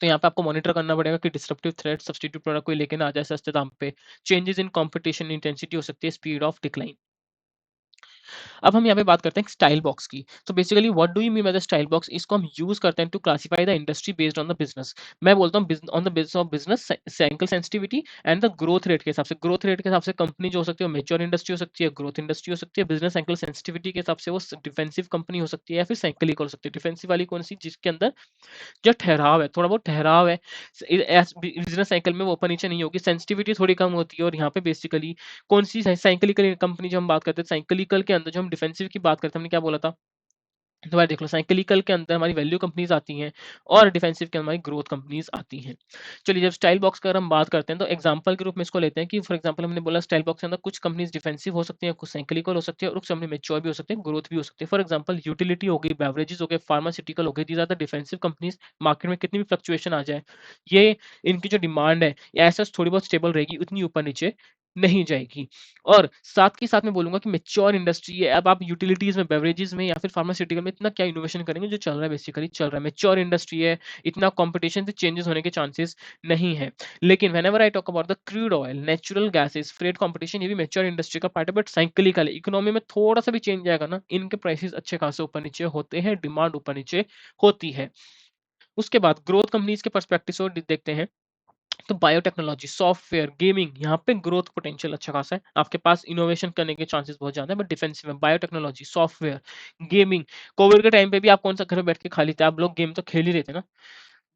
यहाँ पे आपको मॉनिटर करना पड़ेगा कि डिसरप्टिव थ्रेट सब्स्टिट्यूट प्रोडक्ट कोई लेके ना आ जाए सस्ते दाम पे। चेंजेस इन कंपटीशन इंटेंसिटी हो सकती है, स्पीड ऑफ डिक्लाइन। अब हम यहाँ पे बात करते हैं स्टाइल बॉक्स की। तो basically what do you mean by the style box? इसको हम यूज करते हैं to classify the industry based on the business. मैं बोलता हूँ on the basis of business cycle sensitivity and the growth rate के हिसाब से। ग्रोथ रेट के हिसाब से कंपनी जो हो सकती है वो मेच्योर इंडस्ट्री हो सकती है, ग्रोथ इंडस्ट्री हो सकती है। बिजनेस साइकिल सेंसिटिविटी के हिसाब से वो डिफेंसिव कंपनी हो सकती है या फिर साइकिलिकल हो सकती है। डिफेंसिव वाली कौन सी? जिसके अंदर जो ठहराव है, थोड़ा बहुत ठहराव है। बिजनेस साइकिल में वो ऊपर नीचे नहीं होगी, सेंसिटिविटी थोड़ी कम होती है। और यहाँ पे बेसिकली कौन सी साइकिलिकल कंपनी जो हम बात करते हैं, साइकिलिकल के अंदर जो हम डिफेंसिव की बात करते हैं, हमने क्या बोला था? दोबारा देख लो, साइकिलिकल के अंदर हमारी वैल्यू कंपनीज आती हैं और डिफेंसिव के अंदर हमारी ग्रोथ कंपनीज आती हैं। चलिए, जब स्टाइल बॉक्स का हम बात करते हैं तो एग्जांपल के रूप में इसको लेते हैं कि फॉर एग्जांपल हमने बोला स्टाइल बॉक्स के अंदर कुछ कंपनीज डिफेंसिव हो सकती हैं, कुछ साइकिलिकल हो सकती है और कुछ कंपनी मेच्योर भी हो सकती है, ग्रोथ भी हो सकती है। फॉर एग्जांपल यूटिलिटी हो गई, बेवरेजेस हो गए, फार्मास्यूटिकल हो गए, these are the defensive companies. Market में कितनी भी फ्लक्चुएशन आ जाए, ये इनकी जो डिमांड है ऐसा थोड़ी बहुत स्टेबल रहेगी, उतनी ऊपर नीचे नहीं जाएगी। और साथ के साथ मैं बोलूँगा कि मैच्योर इंडस्ट्री है। अब आप यूटिलिटीज़ में, बेवरेजेज़ में या फिर फार्मास्यूटिकल में इतना क्या इनोवेशन करेंगे, जो चल रहा है बेसिकली चल रहा है। मैच्योर इंडस्ट्री है, इतना कॉम्पिटिशन से चेंजेस होने के चांसेस नहीं है। लेकिन whenever I talk about the crude oil, natural gases, freight competition, ये भी मैच्योर इंडस्ट्री का पार्ट है, बट साइक्लिकल है। इकोनॉमी में थोड़ा-सा भी चेंज आएगा ना, इनके प्राइसेस अच्छे खासे ऊपर-नीचे होते हैं, डिमांड ऊपर-नीचे होती है। उसके बाद ग्रोथ कंपनीज़ के पर्सपेक्टिव से देखते हैं। तो बायोटेक्नोलॉजी, सॉफ्टवेयर, गेमिंग, यहाँ पे ग्रोथ पोटेंशियल अच्छा खासा है। आपके पास इनोवेशन करने के चांसेस बहुत ज्यादा है, बट डिफेंसिव में बायोटेक्नोलॉजी, सॉफ्टवेयर, गेमिंग। कोविड के टाइम पे भी आप कौन सा घर में बैठ के खाली थे? आप लोग गेम तो खेल ही रहे थे ना।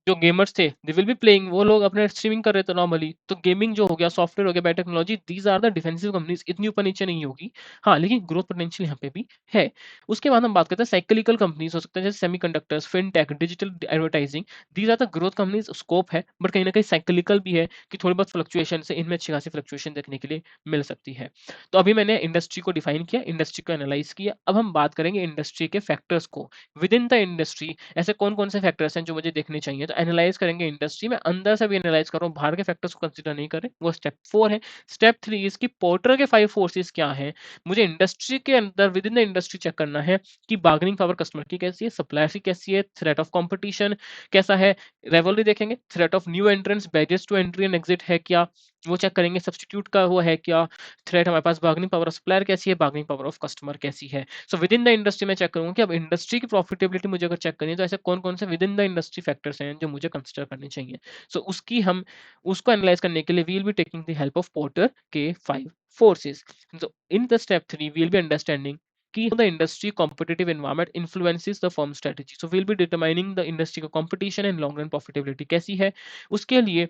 जो गेमर्स थे दे विल बी प्लेइंग, वो लोग अपने स्ट्रीमिंग कर रहे थे नॉर्मली। तो गेमिंग जो हो गया, सॉफ्टवेयर हो गया, biotechnology, these are the defensive companies. इतनी ऊपर नीचे नहीं होगी, हाँ, लेकिन ग्रोथ पोटेंशियल यहाँ पे भी है। उसके बाद हम बात करते हैं साइक्लिकल कंपनीज हो सकते हैं, जैसे semiconductors, fintech, digital advertising. These are the growth companies. Scope है, बट कहीं ना कहीं साइक्लिकल भी है कि थोड़ी बहुत फ्लक्चुएशन से इनमें अच्छी खासी फ्लक्चुएशन देखने के लिए मिल सकती है। तो अभी मैंने इंडस्ट्री को डिफाइन किया, इंडस्ट्री को एनालाइज किया। अब हम बात करेंगे इंडस्ट्री के फैक्टर्स को। विद इन द इंडस्ट्री ऐसे कौन-कौन से फैक्टर्स हैं जो मुझे देखने चाहिए? तो एनालाइज़ करेंगे इंडस्ट्री में, अंदर से भी एनालाइज़ कर रहा हूँ, बाहर के फैक्टर्स को कंसीडर नहीं कर रहे, वो स्टेप 4 है। स्टेप 3 इसकी पोर्टर के 5 फोर्सेस क्या हैं? मुझे इंडस्ट्री के अंदर within the industry check करना है कि बार्गेनिंग पावर कस्टमर की कैसी है, सप्लायर की कैसी है, थ्रेट ऑफ कॉम्पिटिशन कैसा है, राइवलरी देखेंगे, threat of new entrants, barriers to entry and exit है क्या, वो चेक करेंगे, सब्स्टिट्यूट का वो है क्या, थ्रेट हमारे पास बार्गेनिंग पावर ऑफ सप्लायर कैसी है, बार्गेनिंग पावर ऑफ कस्टमर कैसी है। So with in the industry मैं चेक करूँगा कि अब इंडस्ट्री की प्रॉफिटेबिलिटी मुझे अगर चेक करनी है तो ऐसे कौन-कौन से with in the industry factors हैं जो मुझे कंसीडर करने चाहिए। सो उसकी हम उसको एनालाइज़ करने के लिए we will be taking the help of Porter के 5 forces. So in the step 3 we will be understanding कि the industry competitive environment influences the firm strategy. So we'll be determining the industry का competition and long run profitability कैसी है। उसके लिए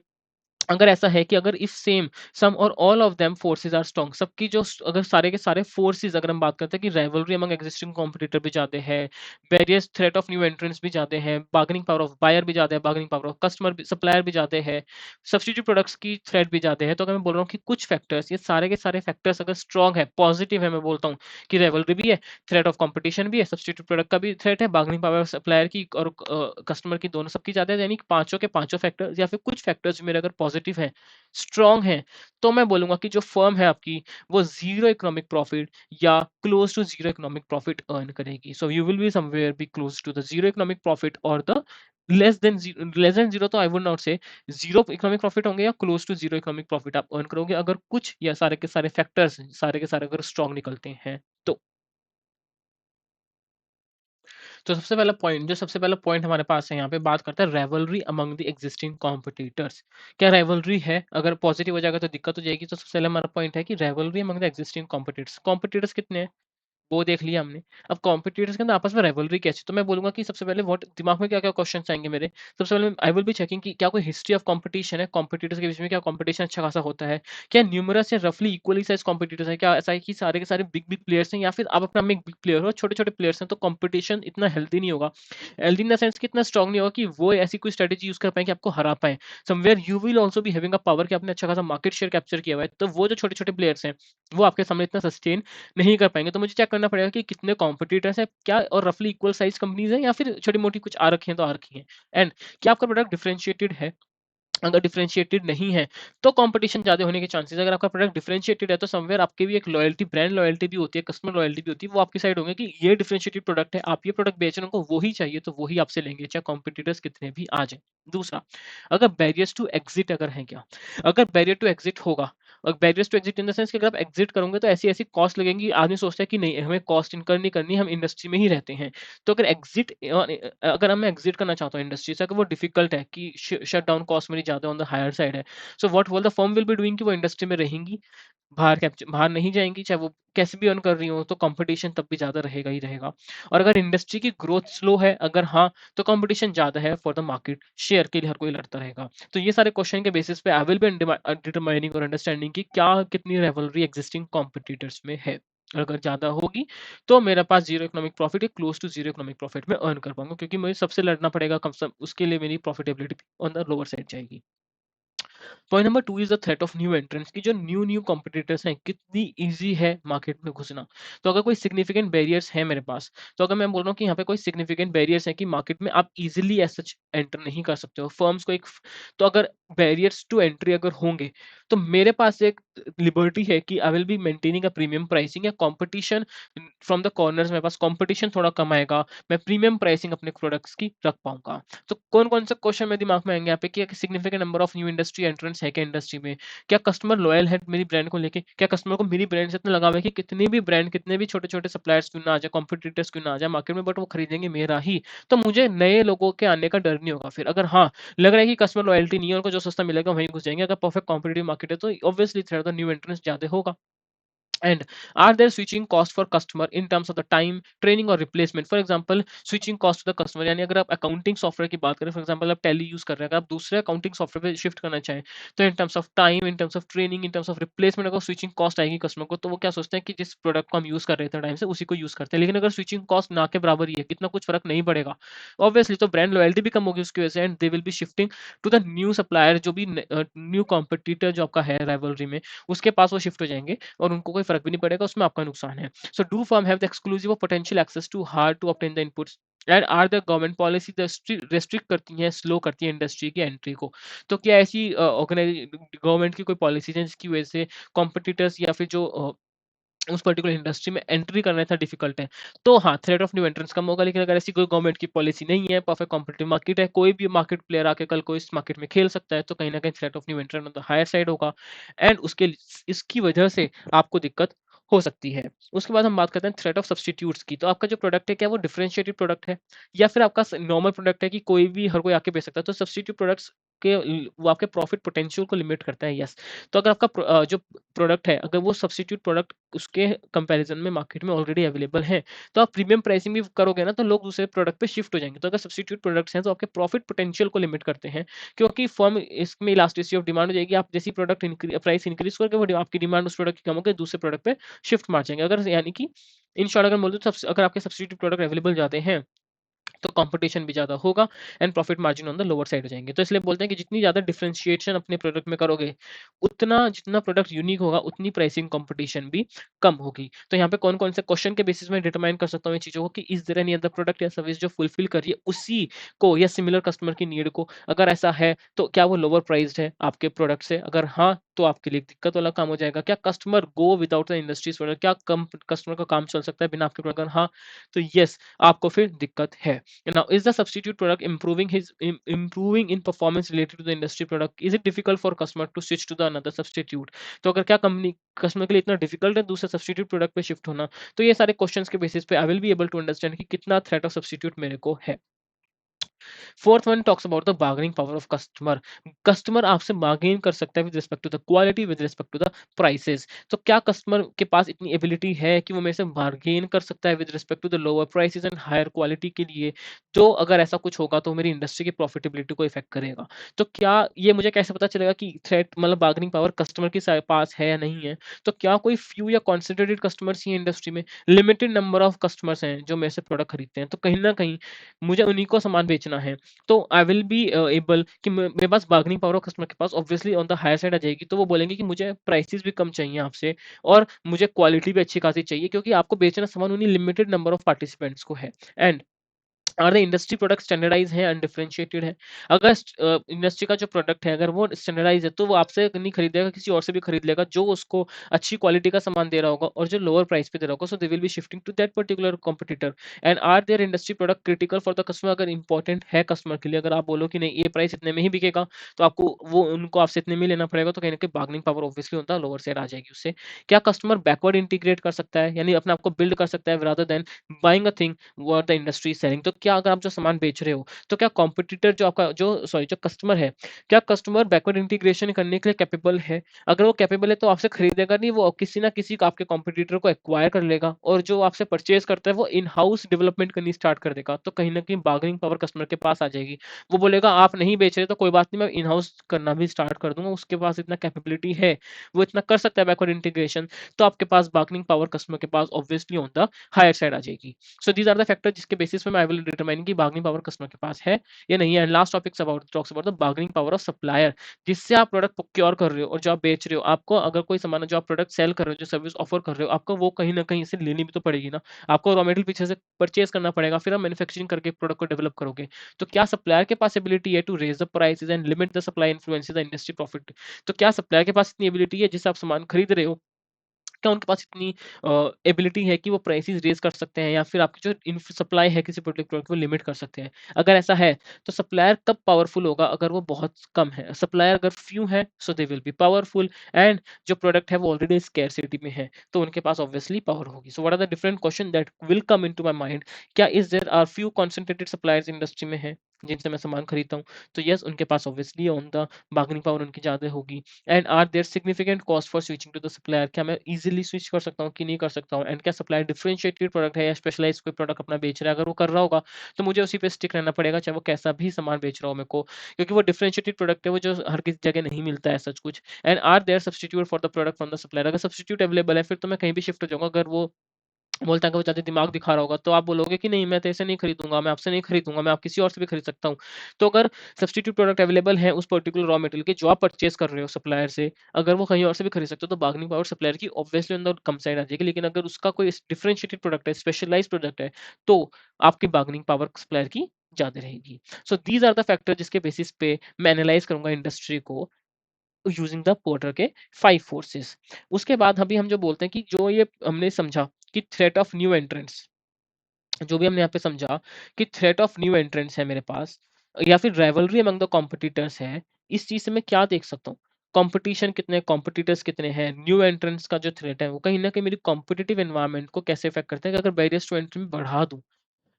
अगर ऐसा है कि अगर इफ सेम सम और all of them forces are strong, सबकी जो अगर सारे के सारे फोर्सेस, अगर हम बात करते हैं कि राइवलरी अमंग एग्जिस्टिंग कॉम्पिटिटर भी ज्यादा है, various threat of new entrants भी ज्यादा है, बार्गेनिंग पावर ऑफ बायर भी ज्यादा है, बार्गेनिंग पावर ऑफ कस्टमर भी, सप्लायर भी ज्यादा है, सब्स्टिट्यूट प्रोडक्ट्स की थ्रेट भी ज्यादा है। तो अगर मैं बोल रहा हूँ कि कुछ फैक्टर्स, ये सारे के सारे फैक्टर्स अगर स्ट्रांग है, पॉजिटिव है, मैं बोलता हूँ कि राइवलरी भी है, थ्रेट ऑफ कॉम्पिटिशन भी है, सब्स्टिट्यूट प्रोडक्ट का भी थ्रेट है, बार्गेनिंग पावर सप्लायर की और कस्टमर की, दोनों सबकी ज्यादा है, यानी कि पांचों के पांचों फैक्टर्स या फिर कुछ फैक्टर्स मेरे अगर पॉजिटिव है, स्ट्रांग है, तो मैं बोलूँगा कि जो फर्म है आपकी, वो ज़ीरो इकोनॉमिक प्रॉफिट या close to zero economic profit earn करेगी। So you will be somewhere be close to the zero economic profit और द लेस देन ज़ीरो, तो I would not say zero economic profit होंगे या close to zero economic profit आप earn करोगे, अगर कुछ या सारे के सारे फैक्टर्स, सारे के सारे अगर स्ट्रांग निकलते हैं तो। तो सबसे पहला पॉइंट हमारे पास है, यहाँ पे बात करता है rivalry among the existing competitors. क्या राइवलरी है? अगर पॉजिटिव हो जाएगा तो दिक्कत हो जाएगी। तो सबसे पहला हमारा पॉइंट है कि rivalry among the existing competitors. Competitors कितने हैं? वो देख लिया हमने। अब कॉम्पिटिटर्स के अंदर आपस में राइवलरी कैसी? तो मैं बोलूँगा कि सबसे पहले व्हाट दिमाग में क्या-क्या क्वेश्चन्स आएँगे मेरे? सबसे पहले आई विल बी चेकिंग कि क्या कोई हिस्ट्री ऑफ कॉम्पिटिशन है? कॉम्पिटिटर्स के बीच में क्या कॉम्पिटिशन अच्छा खासा होता है? क्या न्यूमरस या रफली इक्वली साइज़ कॉम्पिटिटर्स हैं? क्या ऐसा है कि सारे के सारे बिग-बिग प्लेयर्स हैं या फिर आप अपने में एक बिग प्लेयर हो, छोटे-छोटे प्लेयर्स हैं, तो कॉम्पिटिशन इतना हेल्दी नहीं होगा। हेल्दी इन द सेंस कि इतना स्ट्रांग नहीं होगा कि वो ऐसी कोई स्ट्रैटेजी यूज़ कर पाएँ कि आपको हरा पाएँ। Somewhere you will also be having a power कि आपने अच्छा खासा मार्केट शेयर कैप्चर किया हुआ है। तो वो जो छोटे-छोटे प्लेयर्स हैं, वो आपके सामने इतना सस्टेन नहीं कर पाएँगे। तो मुझे चेक करना पड़ेगा कि कितने कॉम्पिटिटर्स हैं, क्या और रफली इक्वल साइज कंपनीज़ हैं या फिर छोटी-मोटी कुछ आ रखी हैं तो आ रखी हैं। एंड क्या आपका प्रोडक्ट डिफरेंशिएटेड है? अगर डिफरेंशिएटेड नहीं है, तो कॉम्पिटिशन ज़्यादा होने के चांसेस है। अगर आपका प्रोडक्ट डिफरेंशिएटेड है, तो समवेयर आपकी भी एक लॉयल्टी, ब्रांड लॉयल्टी भी होती है, कस्टमर लॉयल्टी भी होती है, वो आपकी साइड होंगे कि ये डिफरेंशिएटेड प्रोडक्ट है, आप ये प्रोडक्ट बेच रहे हो, उनको वो ही चाहिए, तो वो ही आपसे लेंगे, चाहे कॉम्पिटिटर्स कितने भी आ जाएँ। दूसरा, अगर बैरियर्स टू एग्ज़िट अगर हैं क्या? अगर बैरियर टू एग्ज़िट होगा, barriers to exit in the sense कि अगर आप एग्ज़िट करोगे तो ऐसी-ऐसी कॉस्ट लगेंगी, आदमी सोचता है कि नहीं, हमें कॉस्ट इनकर नहीं करनी, हम इंडस्ट्री में ही रहते हैं। तो अगर अगर मैं एग्ज़िट करना चाहता हूँ इंडस्ट्री से, अगर वो डिफ़िकल्ट है कि शट डाउन कॉस्ट मेरी ज़्यादा ऑन द हायर साइड है। So what will the firm will be doing कि वो इंडस्ट्री में रहेंगी, बाहर नहीं जाएँगी, चाहे वो कैसे भी अर्न कर रही हों, तो कॉम्पिटिशन तब भी ज़्यादा रहेगा ही रहेगा। और अगर इंडस्ट्री की ग्रोथ स्लो है, अगर हाँ, तो कॉम्पिटिशन ज़्यादा है फॉर द मार्केट शेयर के लिए हर कोई लड़ता रहेगा। तो ये सारे क्वेश्चन के बेसिस पे आई विल बी डिटरमाइनिंग और अंडरस्टैंडिंग कि क्या कितनी राइवलरी एक्जिस्टिंग कॉम्पिटिटर्स में है। अगर ज़्यादा होगी, तो मेरे पास ज़ीरो इकोनॉमिक प्रॉफिट या close to zero economic profit मैं अर्न कर पाऊँगा क्योंकि मुझे सबसे लड़ना पड़ेगा कम से कम, उसके लिए मेरी profitability on the lower side जाएगी। Point number 2 is the threat of new entrants कि जो न्यू कॉम्पिटिटर्स हैं, कितनी ईज़ी है मार्केट में घुसना। तो अगर कोई सिग्निफिकेंट बैरियर्स हैं मेरे पास, तो अगर मैं बोल रहा हूँ कि यहाँ पे कोई सिग्निफिकेंट बैरियर्स हैं कि मार्केट में आप ईज़िली एज़ सच एंटर नहीं कर सकते हो। फर्म्स को एक तो अगर बैरियर्स टू एंट्री अगर होंगे, तो मेरे पास एक लिबर्टी है कि आई will be maintaining a premium pricing या कॉम्पिटिशन फ्रॉम द कॉर्नर्स, मेरे पास कॉम्पिटिशन थोड़ा कम आएगा, मैं प्रीमियम प्राइसिंग अपने प्रोडक्ट्स की रख पाऊँगा। तो कौन-कौन से क्वेश्चन मेरे दिमाग में आएँगे यहाँ पे कि significant number of new industry entrants है क्या इंडस्ट्री में? क्या कस्टमर लॉयल है मेरी ब्रांड को लेके? क्या कस्टमर को मेरी ब्रांड से इतना लगाव है कि कितने भी ब्रांड, कितने भी छोटे-छोटे सप्लायर्स क्यों ना आ जाए, कॉम्पिटिटर्स क्यों ना आ जाए मार्केट में, बट वो खरीदेंगे मेरा ही। तो मुझे नए लोगों के आने का डर नहीं होगा फिर। अगर हाँ, लग रहा है कि कस्टमर लॉयल्टी नहीं है, उनको जो सस्ता मिलेगा वहीं घुस जाएँगे, अगर परफेक्ट कॉम्पिटिटिव मार्केट है, तो obviously threat of new entrants ज़्यादा होगा। And are there switching cost for customer in terms of the time, training और replacement? For example, switching cost to the customer यानी अगर आप अकाउंटिंग सॉफ्टवेयर की बात करें, फॉर एग्जांपल आप टैली यूज कर रहे हैं, अगर आप दूसरे अकाउंटिंग सॉफ्टवेयर पे शिफ्ट करना चाहें, तो in terms of time, in terms of training, in terms of replacement अगर स्विचिंग कॉस्ट आएगी कस्टमर को, तो वो क्या सोचते हैं कि जिस प्रोडक्ट को हम यूज कर रहे थे टाइम से उसी को यूज करते हैं। लेकिन अगर स्विचिंग कॉस्ट ना के बराबर ही है, कितना कुछ फर्क नहीं पड़ेगा, ऑब्वियसली तो ब्रांड लॉयल्टी भी कम होगी उसकी वजह से, and they will be shifting to the new supplier, जो भी न्यू कॉम्पिटिटर जो आपका है राइवलरी में, उसके पास वो शिफ्ट हो जाएंगे और उनको कोई फ़र्क भी नहीं पड़ेगा, उसमें आपका नुकसान है। So do firm have the exclusive और potential access to hard to obtain the inputs and are the government policy the restrict करती हैं, स्लो करती है इंडस्ट्री की एंट्री को। तो क्या ऐसी गवर्नमेंट की कोई पॉलिसीज़ हैं जिसकी वजह से कॉम्पिटिटर्स या फिर जो उस पर्टिकुलर इंडस्ट्री में एंट्री करना इतना डिफिकल्ट है? तो हाँ, थ्रेट ऑफ न्यू एंट्रेंस कम होगा, लेकिन अगर ऐसी कोई गवर्नमेंट की पॉलिसी नहीं है, परफेक्ट कॉम्पिटिटिव मार्केट है, कोई भी मार्केट प्लेयर आके कल को इस मार्केट में खेल सकता है, तो कहीं न कहीं threat of new entrant on the higher side होगा एंड इसकी वजह से आपको दिक्कत हो सकती है। उसके बाद हम बात करते हैं थ्रेट ऑफ सब्स्टिट्यूट्स की। तो आपका जो प्रोडक्ट है, क्या वो डिफरेंशिएटेड प्रोडक्ट है या फिर आपका स नॉर्मल प्रोडक्ट है कि कोई भी हर कोई आके बेच सकता है? तो सब्स्टिट्यूट प्रोडक्ट्स के वो आपके प्रॉफिट पोटेंशियल को लिमिट करता है, यस। तो अगर आपका जो प्रोडक्ट है, अगर वो सब्स्टिट्यूट प्रोडक्ट उसके कंपैरिजन में मार्केट में ऑलरेडी अवेलेबल हैं, तो आप प्रीमियम प्राइसिंग भी करोगे ना, तो लोग दूसरे प्रोडक्ट पे शिफ्ट हो जाएँगे। तो अगर सब्स्टिट्यूट प्रोडक्ट्स हैं, तो आपके प्रॉफिट पोटेंशियल को लिमिट करते हैं, क्योंकि फर्म इसमें इलास्टिसिटी ऑफ डिमांड हो जाएगी। आप जैसे ही प्रोडक्ट प्राइस इंक्रीज़ करोगे, वो आपकी डिमांड उस प्रोडक्ट की कम होके दूसरे प्रोडक्ट पे शिफ्ट मार जाएँगे। अगर यानी कि इन शॉर्ट अगर बोलूँ तो अगर आपके सब्स्टिट्यूट प्रोडक्ट अवेलेबल ज़्यादा हैं, तो कंपटीशन भी ज़्यादा होगा and profit margin on the lower side हो जाएँगे। तो इसलिए बोलते हैं कि जितनी ज़्यादा डिफरेंशिएशन अपने प्रोडक्ट में करोगे, उतना जितना प्रोडक्ट यूनिक होगा, उतनी प्राइसिंग कंपटीशन भी कम होगी। तो यहाँ पे कौन-कौन से क्वेश्चन के बेसिस में डिटरमाइन कर सकता हूँ इन चीज़ों को कि is there any other product या सर्विस जो फुलफिल कर रही है उसी को या सिमिलर कस्टमर की नीड को? अगर ऐसा है, तो क्या वो लोअर प्राइस्ड है आपके प्रोडक्ट से? अगर हाँ, तो आपके लिए दिक्कत वाला काम हो जाएगा। क्या customer go without the industries product? क्या कम कस्टमर का काम चल सकता है बिना आपके प्रोडक्ट? अगर हाँ, तो येस, आपको फिर दिक्कत है। Now, is the substitute product improving in performance related to the industry product? Is it difficult for customer to switch to the another substitute? तो अगर क्या कंपनी कस्टमर के लिए इतना डिफिकल्ट है दूसरे सब्स्टिट्यूट प्रोडक्ट पे शिफ्ट होना? तो ये सारे क्वेश्चंस के बेसिस पे I will be able to understand कि कितना थ्रेट ऑफ सब्स्टिट्यूट मेरे को है। Fourth one talks about the bargaining power of customer. Customer आपसे बार्गेन कर सकता है with respect to the quality, with respect to the prices. तो क्या कस्टमर के पास इतनी एबिलिटी है कि वो मेरे से बार्गेन कर सकता है with respect to the lower prices and higher quality के लिए? तो अगर ऐसा कुछ होगा तो मेरी इंडस्ट्री की प्रॉफिटेबिलिटी को इफेक्ट करेगा। तो क्या ये मुझे कैसे पता चलेगा कि थ्रेट मतलब बार्गेनिंग पावर कस्टमर के पास है या नहीं है? तो क्या कोई फ्यू या कॉन्सेंट्रेटेड कस्टमर्स ही हैं इंडस्ट्री में, लिमिटेड नंबर ऑफ कस्टमर्स हैं जो मेरे से प्रोडक्ट खरीदते हैं, तो कहीं ना कहीं मुझे उन्हीं को सामान बेचना बेचना है, तो आई विल बी एबल कि मेरे पास बार्गेनिंग पावर कस्टमर के पास obviously on the higher side आ जाएगी। तो वो बोलेंगे कि मुझे प्राइसेस भी कम चाहिए आपसे और मुझे क्वालिटी भी अच्छी खासी चाहिए, क्योंकि आपको बेचना सामान उन्हीं लिमिटेड नंबर ऑफ पार्टिसिपेंट्स को है। And are the industry product standardise है, अनडिफरेंशिएटेड है। अगर इंडस्ट्री का जो प्रोडक्ट है अगर वो स्टैंडर्डाइज है, तो वो आपसे नहीं खरीदेगा, किसी और से भी खरीद लेगा जो उसको अच्छी क्वालिटी का सामान दे रहा होगा और जो लोअर प्राइस पे दे रहा होगा। So they will be shifting to that particular competitor. And are there industry product critical for the customer, अगर इंपॉर्टेंट है कस्टमर के लिए, अगर आप बोलो कि नहीं ये प्राइस इतने में ही बिकेगा, तो आपको वो उनको आपसे इतने में लेना पड़ेगा, तो कहीं ना कहीं बार्गेनिंग पावर ऑब्वियसली होता है लोअर साइड आ जाएगी उससे। क्या कस्टमर बैकवर्ड इंटीग्रेट कर सकता है, यानी अपने आप को बिल्ड कर सकता है rather than buying a thing what the industry is selling? तो क्या अगर आप जो सामान बेच रहे हो, तो क्या कॉम्पिटिटर जो आपका जो सॉरी जो कस्टमर है, क्या कस्टमर बैकवर्ड इंटीग्रेशन करने के लिए कैपेबल है? अगर वो कैपेबल है तो आपसे खरीदेगा नहीं, वो किसी ना किसी का आपके कॉम्पिटिटर को एक्वायर कर लेगा और जो आपसे परचेज करता है वो इन हाउस डेवलपमेंट करनी स्टार्ट कर देगा। तो कहीं ना कहीं बार्गेनिंग पावर कस्टमर के पास आ जाएगी। वो बोलेगा आप नहीं बेच रहे तो कोई बात नहीं, मैं इन हाउस करना भी स्टार्ट कर दूंगा, उसके पास इतना कैपेबिलिटी है, वो इतना कर सकता है बैकवर्ड इंटीग्रेशन। तो आपके पास बार्गेनिंग पावर कस्टमर के पास obviously on the higher side आ जाएगी। So these are the factor जिसके बेसिस पे मैं आई विल डिटरमाइन की बार्गेनिंग पावर कस्टमर के पास है या नहीं है। And last topic about talks about the bargaining power of supplier, जिससे आप प्रोडक्ट प्रोक्योर कर रहे हो और जो आप बेच रहे हो, आपको अगर कोई सामान जो आप प्रोडक्ट सेल कर रहे हो, जो सर्विस ऑफर कर रहे हो, आपको वो कहीं ना कहीं से लेनी भी तो पड़ेगी ना। आपको रॉ मटेरियल पीछे से परचेज करना पड़ेगा, फिर आप मैन्युफैक्चरिंग करके प्रोडक्ट को डेवलप करोगे। तो क्या सप्लायर के पास एबिलिटी है to raise the prices and limit the supply influences the industry profit? तो क्या सप्लायर के पास इतनी एबिलिटी है जिससे आप सामान खरीद रहे हो, क्या उनके पास इतनी एबिलिटी है कि वो प्राइसेस रेज़ कर सकते हैं या फिर आपकी जो इन्फ सप्लाई है किसी पर्टिकुलर प्रोडक्ट को लिमिट कर सकते हैं? अगर ऐसा है, तो सप्लायर कब पावरफुल होगा? अगर वो बहुत कम है। सप्लायर अगर फ्यू है, so they will be powerful. And जो प्रोडक्ट है वो ऑलरेडी स्कैरसिटी में है, तो उनके पास ऑब्वियसली पावर होगी। So what are the different question that will come into my mind? क्या is there are few concentrated suppliers industry में है, जिनसे मैं सामान खरीदता हूँ? तो येस, उनके पास obviously on the bargaining power उनकी ज़्यादा होगी। And are there significant cost for switching to the supplier? क्या मैं इजीली स्विच कर सकता हूँ कि नहीं कर सकता हूँ? एंड क्या सप्लायर डिफरेंशिएटेड प्रोडक्ट है या स्पेशलाइज्ड कोई प्रोडक्ट अपना बेच रहा है? अगर वो कर रहा होगा, तो मुझे उसी पे स्टिक रहना पड़ेगा, चाहे वो कैसा भी सामान बेच रहा हो मेरे को, क्योंकि वो डिफरेंशिएटेड प्रोडक्ट है, वो जो हर किसी जगह नहीं मिलता है सच कुछ। And are there substitute for the product from the supplier? अगर सब्स्टिट्यूट अवेलेबल है, फिर तो मैं कहीं भी शिफ्ट हो जाऊंगा। अगर वो बोलता है कि वो ज़्यादा दिमाग दिखा रहा होगा, तो आप बोलोगे कि नहीं मैं तेरे से नहीं खरीदूँगा, मैं आपसे नहीं खरीदूँगा, मैं आप किसी और से भी खरीद सकता हूँ। तो अगर सब्स्टिट्यूट प्रोडक्ट अवेलेबल है उस पर्टिकुलर रॉ मटेरियल के जो आप परचेज़ कर रहे हो सप्लायर से, अगर वो कहीं और से भी खरीद सकते हो, तो बार्गेनिंग पावर सप्लायर की ऑब्वियसली ऑन द कम साइड आ जाएगी। लेकिन अगर उसका कोई डिफरेंशिएटेड प्रोडक्ट है, स्पेशलाइज़्ड प्रोडक्ट है, तो आपकी बार्गेनिंग पावर सप्लायर की ज़्यादा रहेगी। So these are the factor जिसके बेसिस पे मैं एनालाइज़ करूँगा इंडस्ट्री को यूजिंग द पोर्टर के 5 फोर्सेस। उसके बाद अभी हम जो बोलते हैं कि जो ये हमने समझा कि थ्रेट ऑफ न्यू एंट्रेंट्स, जो भी हमने यहाँ पे समझा कि थ्रेट ऑफ न्यू एंट्रेंट्स है मेरे पास या फिर राइवलरी अमंग द कॉम्पिटिटर्स है, इस चीज से मैं क्या देख सकता हूँ? कंपटीशन कितने, कॉम्पिटिटर्स कितने हैं, न्यू एंट्रेंट्स का जो थ्रेट है वो कहीं ना कहीं मेरी कॉम्पिटिटिव एनवायरनमेंट को कैसे इफेक्ट करता है कि अगर बैरियर्स टू एंट्री में बढ़ा दूं,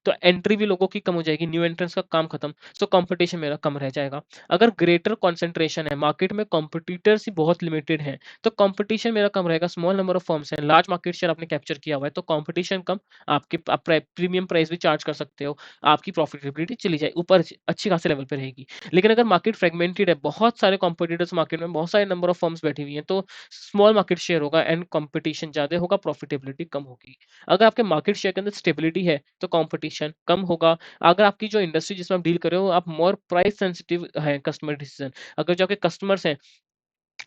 तो एंट्री भी लोगों की कम हो जाएगी, न्यू एंट्रेंस का काम खत्म, सो कंपटीशन मेरा कम रह जाएगा। अगर ग्रेटर कंसंट्रेशन है मार्केट में, कॉम्पिटिटर्स ही बहुत लिमिटेड हैं, तो कंपटीशन मेरा कम रहेगा, स्मॉल नंबर ऑफ फर्म्स हैं, लार्ज मार्केट शेयर आपने कैप्चर किया हुआ है, तो कंपटीशन कम, आपके आप प्रीमियम प्राइस भी चार्ज कर सकते हो, आपकी प्रॉफिटेबिलिटी चली जाए ऊपर अच्छी खासे लेवल पे रहेगी। लेकिन अगर मार्केट फ्रेगमेंटेड है, बहुत सारे कॉम्पिटिटर्स मार्केट में, बहुत सारे नंबर ऑफ फर्म्स बैठी हुई हैं, तो स्मॉल मार्केट शेयर होगा एंड कंपटीशन ज्यादा होगा, प्रॉफिटेबिलिटी कम होगी। अगर आपके मार्केट शेयर के अंदर स्टेबिलिटी है, तो कंपटीशन कम होगा। अगर आपकी जो इंडस्ट्री जिसमें आप डील कर रहे हो, आप मोर प्राइस सेंसिटिव है कस्टमर डिसीजन, अगर जो आपके कस्टमर्स हैं,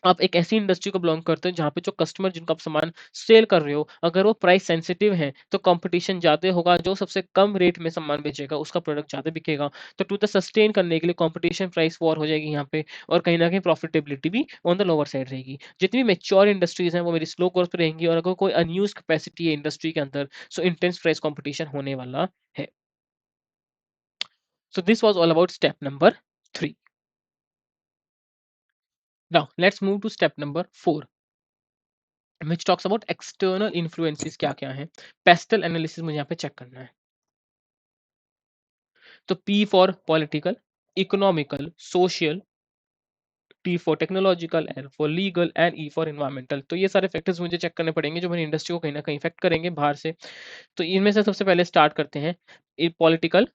आप एक ऐसी इंडस्ट्री को बिलोंग करते हैं जहाँ पे जो कस्टमर जिनको आप सामान सेल कर रहे हो, अगर वो प्राइस सेंसिटिव है, तो कंपटीशन ज्यादा होगा, जो सबसे कम रेट में सामान बेचेगा उसका प्रोडक्ट ज्यादा बिकेगा। तो टू द सस्टेन करने के लिए कंपटीशन प्राइस वॉर हो जाएगी यहाँ पे, और कहीं ना कहीं प्रॉफिटेबिलिटी भी ऑन द लोअर साइड रहेगी। जितनी मेच्योर इंडस्ट्रीज हैं वो मेरी स्लो ग्रोथ पे रहेंगी, और अगर कोई अनयूज कैपेसिटी है इंडस्ट्री के अंदर, सो इंटेंस प्राइस कॉम्पिटिशन होने वाला है। So this was all about step number 3. Now let's move to step number 4, which talks about external influences क्या क्या हैं। पेस्टल एनालिसिस मुझे यहाँ पे चेक करना है। तो P for political, economical, social, T for technological, L for legal and E for environmental. तो ये सारे फैक्टर्स मुझे चेक करने पड़ेंगे जो मेरी इंडस्ट्री को कहीं ना कहीं इफेक्ट करेंगे बाहर से। तो इनमें से सबसे पहले स्टार्ट करते हैं पॉलिटिकल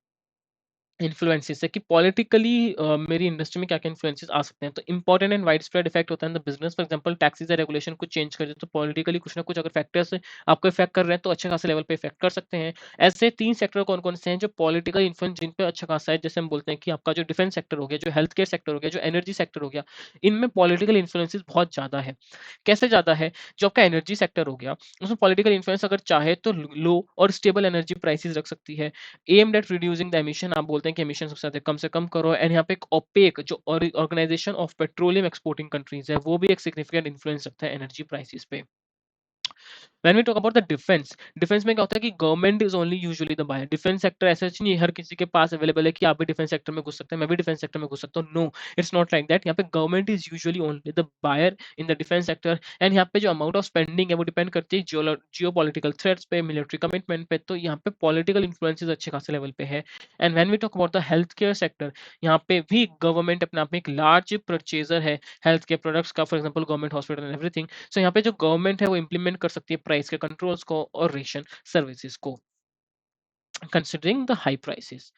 इन्फ्लुएंसेस है कि पॉलिटिकली मेरी इंडस्ट्री में क्या-क्या इन्फ्लुएंसेस आ सकते हैं। तो important and wide spread effect होता है in the business. For example taxes या रेगुलेशन कुछ चेंज कर दे तो पॉलिटिकली कुछ ना कुछ अगर फैक्टर्स आपको इफेक्ट कर रहे हैं तो अच्छे खासे लेवल पे इफेक्ट कर सकते हैं। ऐसे 3 सेक्टर कौन-कौन से हैं जो पॉलिटिकल इन्फ्लुएंस जिन पे अच्छा खासा है, जैसे हम बोलते हैं कि आपका जो डिफेंस सेक्टर हो गया, जो हेल्थ केयर सेक्टर हो गया, जो एनर्जी सेक्टर हो गया, इनमें पॉलिटिकल इन्फ्लुएंसेस बहुत ज़्यादा है। कैसे ज़्यादा है? जो आपका एनर्जी सेक्टर हो गया, उसमें पॉलिटिकल इन्फ्लुएंस अगर चाहे तो लो और स्टेबल एनर्जी प्राइसेस रख सकती है। Aimed at reducing the emission, आप बोलते हैं कि एमिशन सबसे ज़्यादा कम से कम करो, एंड यहाँ पे एक ओपेक जो organisation of petroleum exporting countries है, वो भी एक सिग्निफिकेंट इन्फ्लुएंस रखता है एनर्जी प्राइसेस पे। When we talk about the defence, defence में क्या होता है कि government is only usually the buyer. Defence sector ऐसा नहीं हर किसी के पास अवेलेबल है कि आप भी डिफेंस सेक्टर में घुस सकते हैं, मैं भी डिफेंस सेक्टर में घुस सकता हूँ। No, it's not like that. यहाँ पे government is usually only the buyer in the defence sector, and यहाँ पे जो अमाउंट ऑफ स्पेंडिंग है वो डिपेंड करती है जियो पॉलिटिकल थ्रेट्स पे, मिलिट्री कमिटमेंट पे। तो यहाँ पे पॉलिटिकल इन्फ्लुएंसेस अच्छे खासे लेवल पे है। And when we talk about the health care sector, यहाँ पे भी गवर्नमेंट अपने आप में एक लार्ज परचेजर है हेल्थ केयर प्रोडक्ट्स का, for example government hospital and everything. सो यहाँ पे जो गवर्नमेंट है वो इम्प्लीमेंट कर सकती है प्राइस के कंट्रोल्स को और रेशन सर्विसेज को, considering the high prices.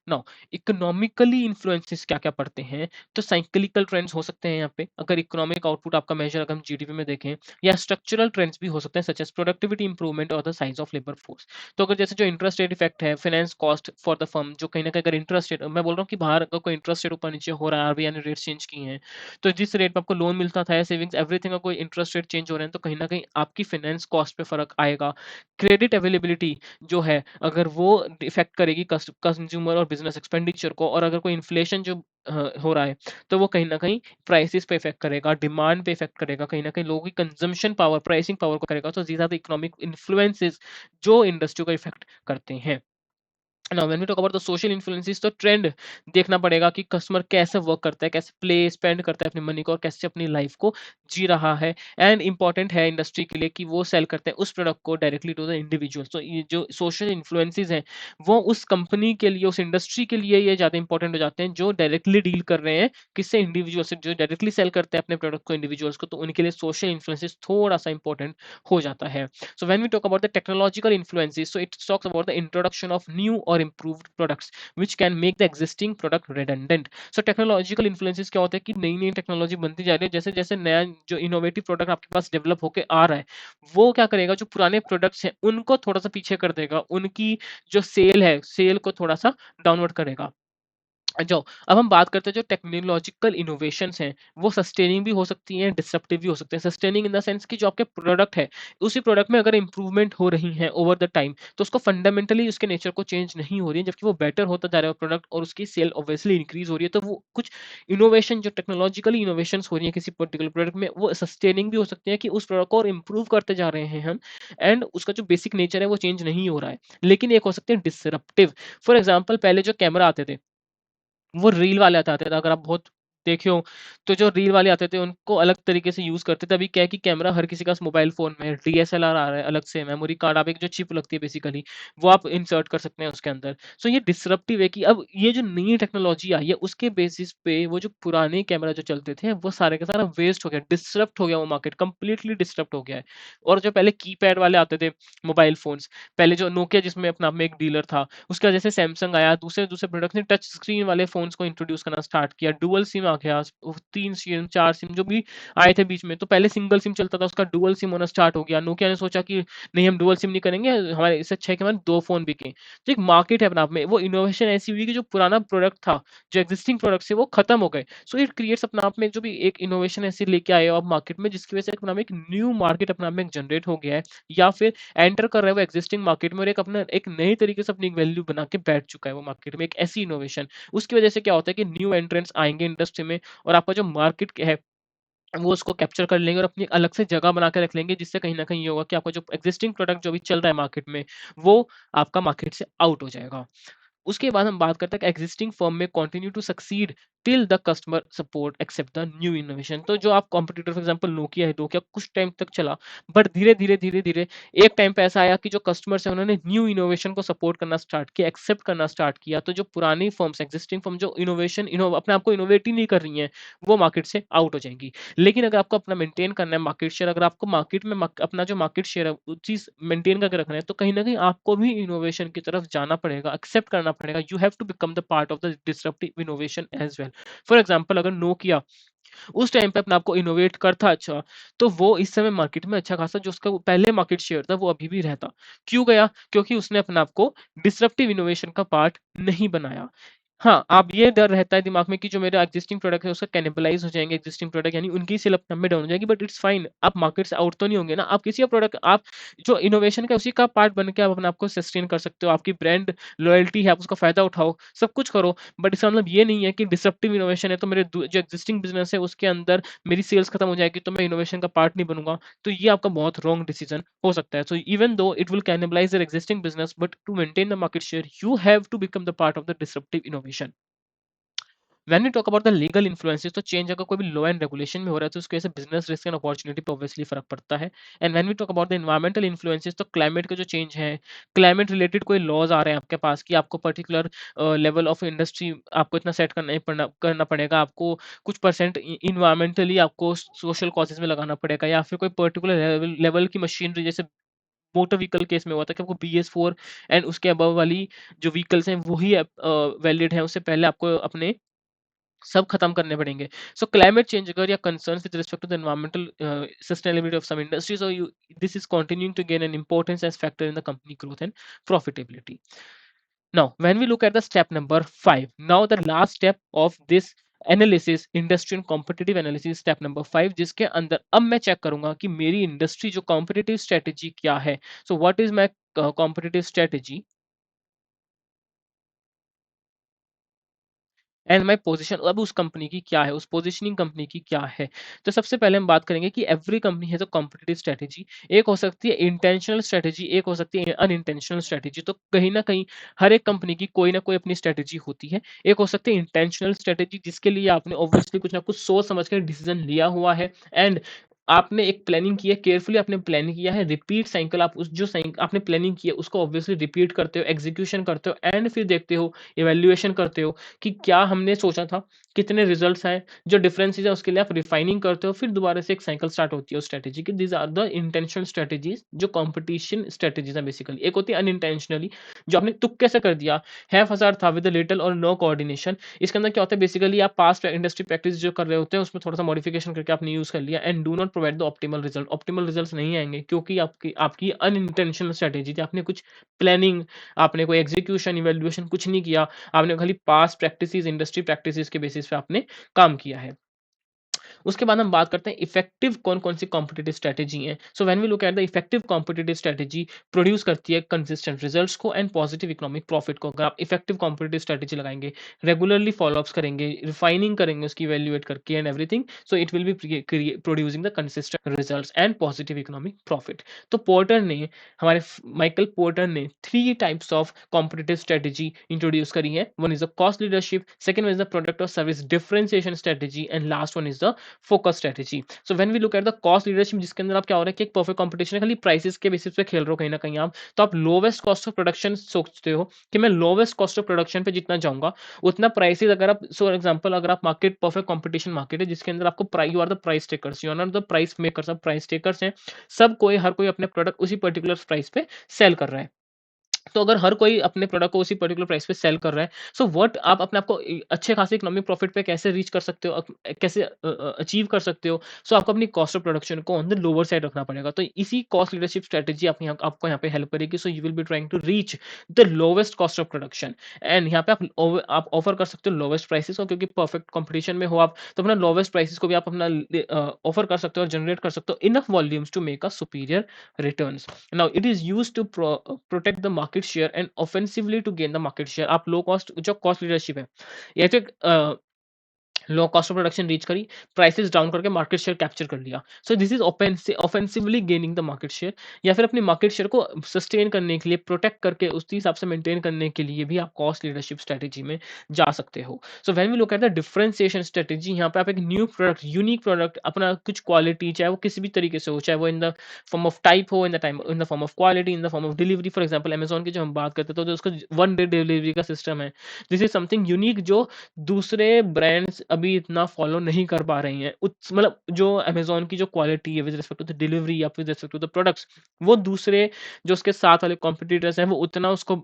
Now economically influences क्या-क्या पड़ते हैं, तो साइक्लिकल ट्रेंड्स हो सकते हैं यहाँ पे, अगर इकोनॉमिक आउटपुट आपका मेजर अगर हम जीडीपी में देखें, या स्ट्रक्चरल ट्रेंड्स भी हो सकते हैं सच एज प्रोडक्टिविटी इंप्रूवमेंट और the size of labour force. तो अगर जैसे जो इंटरेस्ट रेट इफेक्ट है, finance cost for the firm, जो कहीं ना कहीं अगर इंटरेस्ट रेट, मैं बोल रहा हूँ कि बाहर अगर कोई इंटरेस्ट रेट ऊपर नीचे हो रहा है, आरबीआई ने रेट चेंज किए हैं, तो जिस रेट पे आपको लोन मिलता था, सेविंग्स एवरीथिंग का कोई इंटरेस्ट रेट चेंज हो रहे हैं, तो कहीं ना कहीं आपकी फाइनेंस कॉस्ट पे फर्क आएगा। क्रेडिट अवेलेबिलिटी जो है, अगर वो इफेक्ट करेगी कंज्यूमर और बिजनेस एक्सपेंडिचर को, और अगर कोई इन्फ्लेशन जो हो रहा है, तो वो कहीं ना कहीं प्राइसेस पे इफेक्ट करेगा, डिमांड पे इफेक्ट करेगा, कहीं ना कहीं लोगों की कंजम्पशन पावर, प्राइसिंग पावर को करेगा। तो these are the economic influences जो इंडस्ट्री को इफेक्ट करते हैं। Now when we talk about the social influences, तो ट्रेंड देखना पड़ेगा कि कस्टमर कैसे वर्क करता है, कैसे प्ले स्पेंड करता है अपनी मनी को, और कैसे अपनी लाइफ को जी रहा है। एंड इंपॉर्टेंट है इंडस्ट्री के लिए कि वो सेल करते हैं उस प्रोडक्ट को डायरेक्टली टू द इंडिविजुअल। तो ये जो सोशल इन्फ्लुएंसेस हैं, वो उस कंपनी के लिए, उस इंडस्ट्री के लिए ये ज्यादा इंपॉर्टेंट हो जाते हैं जो डायरेक्टली डील कर रहे हैं किससे, इंडिविजुअल से। जो डायरेक्टली सेल करते हैं अपने प्रोडक्ट को इंडिविजुअल्स को, तो उनके लिए सोशल इन्फ्लुएंसेस थोड़ा सा इंपॉर्टेंट हो जाता है। So when we talk about the technological influences, so it talks about the introduction of new or improved products which can make the existing product redundant. So technological influences क्या होता है कि नई नई टेक्नोलॉजी बनती जा रही है, जैसे जैसे नया जो इनोवेटिव प्रोडक्ट आपके पास डेवलप होके आ रहा है, वो क्या करेगा, जो पुराने प्रोडक्ट्स हैं उनको थोड़ा सा पीछे कर देगा, उनकी जो सेल है, सेल को थोड़ा सा डाउनवर्ड करेगा। जाओ, अब हम बात करते हैं जो टेक्नोलॉजिकल इनोवेशंस हैं, वो सस्टेनिंग भी हो सकती हैं, डिसरप्टिव भी हो सकते हैं। सस्टेनिंग इन द सेंस कि जो आपके प्रोडक्ट है, उसी प्रोडक्ट में अगर इंप्रूवमेंट हो रही है ओवर द टाइम, तो उसको फंडामेंटली उसके नेचर को चेंज नहीं हो रही है, जबकि वो बेटर होता जा रहा है प्रोडक्ट, और उसकी सेल ऑब्वियसली इंक्रीज हो रही है। तो वो कुछ इनोवेशन, जो टेक्नोलॉजिकली इनोवेशंस हो रही है किसी पर्टिकुलर प्रोडक्ट में, वो सस्टेनिंग भी हो सकती है कि उस प्रोडक्ट को और इम्प्रूव करते जा रहे हैं हम, एंड उसका जो बेसिक नेचर है वो चेंज नहीं हो रहा है। लेकिन एक हो सकते हैं डिसरप्टिव। फॉर एग्जाम्पल, पहले जो कैमरा आते थे, वो रील वाले आते थे, अगर आप बहुत देखे हो, तो जो रील वाले आते थे उनको अलग तरीके से यूज़ करते थे। अभी क्या है कि कैमरा हर किसी के पास मोबाइल फ़ोन में है, डीएसएलआर आ रहा है अलग से, मेमोरी कार्ड, आप एक जो चिप लगती है बेसिकली, वो आप इंसर्ट कर सकते हैं उसके अंदर। सो ये डिसरप्टिव है कि अब ये जो नई टेक्नोलॉजी आई है, उसके बेसिस पे वो जो पुराने कैमरा जो चलते थे, वो सारे का सारा वेस्ट हो गया, डिसरप्ट हो गया, वो मार्केट कंप्लीटली डिसरप्ट हो गया है। और जो पहले कीपैड वाले आते थे मोबाइल फ़ोन्स, पहले जो नोकिया जिसमें अपना आप में एक डीलर था, उसके बाद जैसे सैमसंग आया, दूसरे-दूसरे प्रोडक्ट ने टच स्क्रीन वाले फ़ोन्स को इंट्रोड्यूस करना स्टार्ट किया, डुअल सिम आ गया, 3 सिम, 4 सिम जो भी आए थे बीच में, तो पहले सिंगल सिम चलता था, उसका डुअल सिम होना स्टार्ट हो गया। नोकिया ने सोचा कि नहीं, हम डुअल सिम नहीं करेंगे, हमारे इससे अच्छा है कि हमारे 2 फ़ोन बिकें। तो एक मार्केट है अपने आप में, वो इनोवेशन ऐसी हुई कि जो पुराना प्रोडक्ट था, जो एक्जिस्टिंग प्रोडक्ट्स थे, वो खत्म हो गए। सो इट क्रिएट्स अपने आप में जो भी एक इनोवेशन ऐसी लेके आए हो आप मार्केट में, जिसकी वजह से अपने आप में एक न्यू मार्केट अपने आप में जनरेट हो गया है, या फिर एंटर कर रहा है वो एक्जिस्टिंग मार्केट में, और एक अपना एक नई तरीके से अपनी वैल्यू बना के बैठ चुका है वो मार्केट में, एक ऐसी इनोवेशन। उसकी वजह से क्या होता है कि न्यू एंट्रेंट्स आएँगे इंडस्ट्री में, और आपका जो मार्केट है वो उसको कैप्चर कर लेंगे और अपनी अलग से जगह बना के रख लेंगे, जिससे कहीं न कहीं ये होगा कि आपका जो एक्जिस्टिंग प्रोडक्ट जो भी चल रहा है मार्केट में, वो आपका मार्केट से आउट हो जाएगा। उसके बाद हम बात करते हैं कि एग्जिस्टिंग फर्म में continue to succeed till the customer support accept the new innovation. तो जो आप कॉम्पिटिटर, फॉर एग्जांपल नोकिया है, नोकिया कुछ टाइम तक चला, बट धीरे धीरे एक टाइम पे ऐसा आया कि जो कस्टमर्स है उन्होंने न्यू इनोवेशन को सपोर्ट करना स्टार्ट किया, एक्सेप्ट करना स्टार्ट किया। तो जो पुरानी फर्म्स, एग्जिस्टिंग फर्म जो इनोवेशन अपने आप को इनोवेट ही नहीं कर रही हैं, वो मार्केट से आउट हो जाएंगी। लेकिन अगर आपको अपना मेंटेन करना है मार्केट शेयर, अगर आपको मार्केट में अपना जो मार्केट शेयर है वो चीज मेंटेन करके रखना है, तो कहीं ना कहीं आपको भी इनोवेशन की तरफ जाना पड़ेगा, एक्सेप्ट करना पड़ेगा। You have to become the part of the disruptive innovation as well. For example, अगर नोकिया उस टाइम पे अपने आप को इनोवेट करता अच्छा, तो वो इस समय मार्केट में अच्छा खासा जो उसका वो पहले मार्केट शेयर था वो अभी भी रहता। क्यों गया? क्योंकि उसने अपने आप को डिसरप्टिव इनोवेशन का पार्ट नहीं बनाया। हाँ, आप ये डर रहता है दिमाग में कि जो मेरा एक्जिस्टिंग प्रोडक्ट है उसका कैनिबलाइज हो जाएंगे एक्जिस्टिंग प्रोडक्ट, यानी उनकी सेल अपने आप में डाउन हो जाएगी, बट इट्स फाइन। आप मार्केट से आउट तो नहीं होंगे ना, आप किसी का प्रोडक्ट, आप जो इनोवेशन का उसी का पार्ट बन के आप अपने आप को सस्टेन कर सकते हो। आपकी ब्रांड लॉयल्टी है, आप उसका फायदा उठाओ, सब कुछ करो, बट इसका मतलब ये नहीं है कि डिसरप्टिव इनोवेशन है तो मेरे जो एक्जिस्टिंग बिजनेस है उसके अंदर मेरी सेल्स खत्म हो जाएगी तो मैं इनोवेशन का पार्ट नहीं बनूंगा। तो ये आपका बहुत रॉन्ग डिसीजन हो सकता है। So even though it will cannibalise your existing business, but to maintain the market share you have to become the part of the disruptive innovation. When we talk about the legal influences, तो change अगर कोई भी law and regulation में हो रहा है तो उसकी वजह से बिजनेस रिस्क एंड अपॉर्चुनिटी पे ऑब्वियसली फर्क पड़ता है। And when we talk about the environmental influences, तो क्लाइमेट के जो चेंज है, क्लाइमेट रिलेटेड कोई लॉज आ रहे हैं आपके पास कि आपको पर्टिकुलर लेवल ऑफ इंडस्ट्री आपको इतना सेट करना पड़ेगा, आपको कुछ परसेंट इन्वायरमेंटली आपको सोशल कॉजेज में लगाना पड़ेगा, या फिर कोई पर्टिकुलर लेवल की मशीनरी, जैसे मोटर व्हीकल केस में हुआ था कि आपको BS4 एंड उसके अबव वाली जो व्हीकल्स हैं वही वैलिड है, उससे पहले आपको अपने सब खत्म करने पड़ेंगे। सो क्लाइमेट चेंज अगर या concerns with respect to the environmental sustainability of some industries, और you this is continuing to gain an importance as factor in the company growth and profitability. Now, when we look at the step number 5, now the last step of this analysis, industry and competitive analysis, step number 5, जिसके अंदर अब मैं check करूंगा कि मेरी industry जो competitive strategy क्या है। So what is my competitive strategy and my position, अब उस कंपनी की क्या है, उस पोजीशनिंग कंपनी की क्या है। तो सबसे पहले हम बात करेंगे कि every company has a competitive strategy. एक हो सकती है इंटेंशनल स्ट्रेटेजी, एक हो सकती है अनइंटेंशनल स्ट्रेटेजी। तो कहीं ना कहीं हर एक कंपनी की कोई ना कोई अपनी स्ट्रेटेजी होती है। एक हो सकती है इंटेंशनल स्ट्रेटेजी, जिसके लिए आपने ऑब्वियसली कुछ ना कुछ सोच समझ कर डिसीजन लिया हुआ है, एंड आपने एक प्लानिंग की है, केयरफुली आपने प्लान किया है, रिपीट साइकिल, आप उस जो साइकिल आपने प्लानिंग की है उसको ऑब्वियसली रिपीट करते हो, एग्जीक्यूशन करते हो, एंड फिर देखते हो, इवैल्यूएशन करते हो कि क्या हमने सोचा था, कितने रिजल्ट्स आए, जो डिफरेंसेस है उसके लिए आप रिफाइनिंग करते हो, फिर दोबारा से एक साइकिल स्टार्ट होती है उस स्ट्रेटेजी की। These are the intentional strategies, जो कंपटीशन स्ट्रेटेजीज है बेसिकली। एक होती है अनइंटेंशनली, जो आपने तुक्के से कर दिया, हैफ हजार था विद लिटिल और नो कोऑर्डिनेशन। इसके अंदर क्या होता है, बेसिकली आप पास्ट इंडस्ट्री प्रैक्टिस जो कर रहे होते हैं उसमें थोड़ा सा मॉडिफिकेशन करके आपने यूज कर लिया, and do not provide the optimal result. Optimal results नहीं आएंगे क्योंकि आपकी आपकी अनइंटेंशनल स्ट्रेटेजी थी, आपने कुछ प्लानिंग, आपने कोई एग्जीक्यूशन इवेल्युएशन कुछ नहीं किया, आपने खाली पास्ट प्रैक्टिसेस, इंडस्ट्री प्रैक्टिसेस के बेसिस पे आपने काम किया है। उसके बाद हम बात करते हैं इफेक्टिव कौन-कौन सी कॉम्पिटिटिव स्ट्रैटेजी हैं। So when we look at the effective competitive strategy, produce करती है कंसिस्टेंट रिजल्ट्स को एंड पॉजिटिव इकोनॉमिक प्रॉफिट को। अगर आप इफेक्टिव कॉम्पिटिटिव स्ट्रैटेजी लगाएंगे, रेगुलरली फॉलोअप्स करेंगे, रिफाइनिंग करेंगे उसकी इवैल्यूएट करके and everything, so it will be producing the consistent results and positive economic profit. तो पोर्टर ने, हमारे माइकल पोर्टर ने 3 types of competitive strategy introduce करी है। One is the cost leadership, second one is the product और service differentiation strategy, and last one is the focus strategy. So when we look at the cost leadership, जिसके अंदर आप क्या हो रहा है कि एक परफेक्ट कंपटीशन है, खाली प्राइसेस के बेसिस पे खेल रहे हो कहीं ना कहीं आप, तो आप लोवेस्ट कॉस्ट ऑफ प्रोडक्शन सोचते हो कि मैं लोवेस्ट कॉस्ट ऑफ प्रोडक्शन पे जितना जाऊंगा उतना प्राइसेस, अगर आप फॉर एग्जांपल अगर आप मार्केट परफेक्ट कंपटीशन मार्केट है जिसके अंदर आपको price, you are the price takers, you are not the price makers, आप प्राइस टेकर्स हैं। सब कोई, हर कोई अपने प्रोडक्ट उसी पर्टिकुलर प्राइस पे सेल कर रहा है। तो अगर हर कोई अपने प्रोडक्ट को उसी पर्टिकुलर प्राइस पे सेल कर रहा है, सो व्हाट आप अपने आप को अच्छे खासे इकोनॉमिक प्रॉफिट पे कैसे रीच कर सकते हो, कैसे अचीव कर सकते हो। सो आपको अपनी कॉस्ट ऑफ प्रोडक्शन को ऑन द लोअर साइड रखना पड़ेगा। तो इसी कॉस्ट लीडरशिप स्ट्रेटजी आप यहाँ आपको यहाँ पे हेल्प करेगी। So you will be trying to reach the lowest cost of production, and यहाँ पे आप ऑफर कर सकते हो लोवेस्ट प्राइसेस, और क्योंकि परफेक्ट कंपटीशन में हो आप, तो अपना लोवेस्ट प्राइसेस को भी आप अपना ऑफर कर सकते हो और जनरेट कर सकते हो enough volumes to make a superior returns. Now it is used to protect the market share and offensively to gain the market share। आप लो कॉस्ट जो कॉस्ट लीडरशिप है, ये तो एक low cost of production reach करी, prices down करके market share capture कर लिया। So this is offensively gaining the market share, या फिर अपनी मार्केट शेयर को सस्टेन करने के लिए, प्रोटेक्ट करके उस हिसाब से मेंटेन करने के लिए भी आप कॉस्ट लीडरशिप स्ट्रेटेजी में जा सकते हो। So when we look at the differentiation strategy, यहाँ पे आप एक न्यू प्रोडक्ट, यूनिक प्रोडक्ट, अपना कुछ क्वालिटी, चाहे वो किसी भी तरीके से हो, चाहे वो in the form of type हो, in the form of quality, in the form of delivery. For example Amazon की जो हम बात करते हैं, तो जो उसका 1 डे डिलीवरी का सिस्टम है, दिस इज समथिंग यूनिक जो दूसरे ब्रांड्स अभी इतना फॉलो नहीं कर पा रही हैं। मतलब जो अमेज़न की जो क्वालिटी है with respect to the delivery या with respect to the products, वो दूसरे जो उसके साथ वाले कॉम्पिटिटर्स हैं वो उतना उसको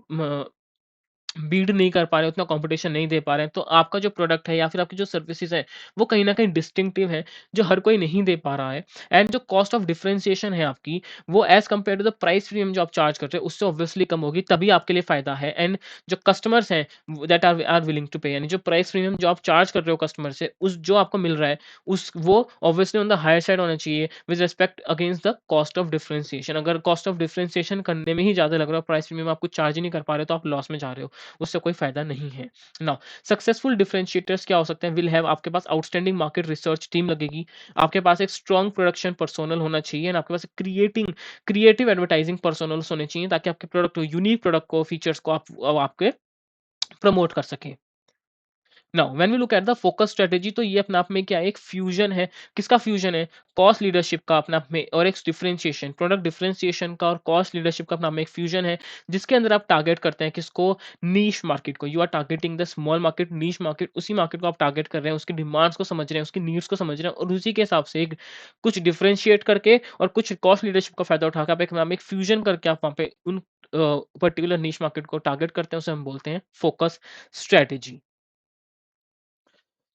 बीट नहीं कर पा रहे, उतना कॉम्पिटिशन नहीं दे पा रहे हैं, तो आपका जो प्रोडक्ट है या फिर आपकी जो सर्विसेज़ है, वो कहीं न कहीं डिस्टिंक्टिव है, जो हर कोई नहीं दे पा रहा है। एंड जो कॉस्ट ऑफ डिफरेंशिएशन है आपकी, वो as compare to the price premium जो आप चार्ज कर रहे हो, उससे ऑब्वियसली कम होगी, तभी आपके लिए फ़ायदा है। एंड जो कस्टमर्स हैं, दैट आर विलिंग टू पे, यानी जो प्राइस प्रीमियम जो आप चार्ज कर रहे हो कस्टमर से, उस जो आपको मिल रहा है, उस वो obviously on the higher side होना चाहिए with respect against the cost of differentiation. अगर कॉस्ट ऑफ डिफरेंशिएशन करने में ही ज़्यादा लग रहा है, प्राइस प्रीमियम आप कुछ चार्ज ही नहीं कर पा रहे हो, तो आप लॉस में जा रहे हो। उससे कोई फायदा नहीं है। नाउ सक्सेसफुल डिफरेंशिएटर्स क्या हो सकते हैं? विल हैव आपके पास आउटस्टैंडिंग मार्केट रिसर्च टीम लगेगी, आपके पास एक स्ट्रॉन्ग प्रोडक्शन पर्सोनल होना चाहिए एंड आपके पास क्रिएटिव एडवर्टाइजिंग पर्सोनल्स होने चाहिए ताकि आपके प्रोडक्ट यूनिक प्रोडक्ट को, फीचर्स को आप आपके प्रमोट कर सकें। Now when we look at the focus strategy, तो ये अपने आप में क्या है, एक फ्यूजन है। किसका फ्यूजन है? कॉस्ट लीडरशिप का अपने आप में, और एक डिफरेंशिएशन, प्रोडक्ट डिफरेंशिएशन का और कॉस्ट लीडरशिप का अपने आप में एक फ्यूजन है, जिसके अंदर आप टारगेट करते हैं किसको? नीश मार्केट को। You are targeting the small market, niche market, उसी मार्केट को आप टारगेट कर रहे हैं, उसकी डिमांड्स को समझ रहे हैं, उसकी नीड्स को समझ रहे हैं, और उसी के हिसाब से एक कुछ डिफरेंशिएट करके और कुछ कॉस्ट लीडरशिप का फायदा उठा के आप एक फ्यूजन करके आप वहां पे उन पर्टिकुलर नीश मार्केट को टारगेट करते हैं, उसे हम बोलते हैं फोकस स्ट्रेटेजी।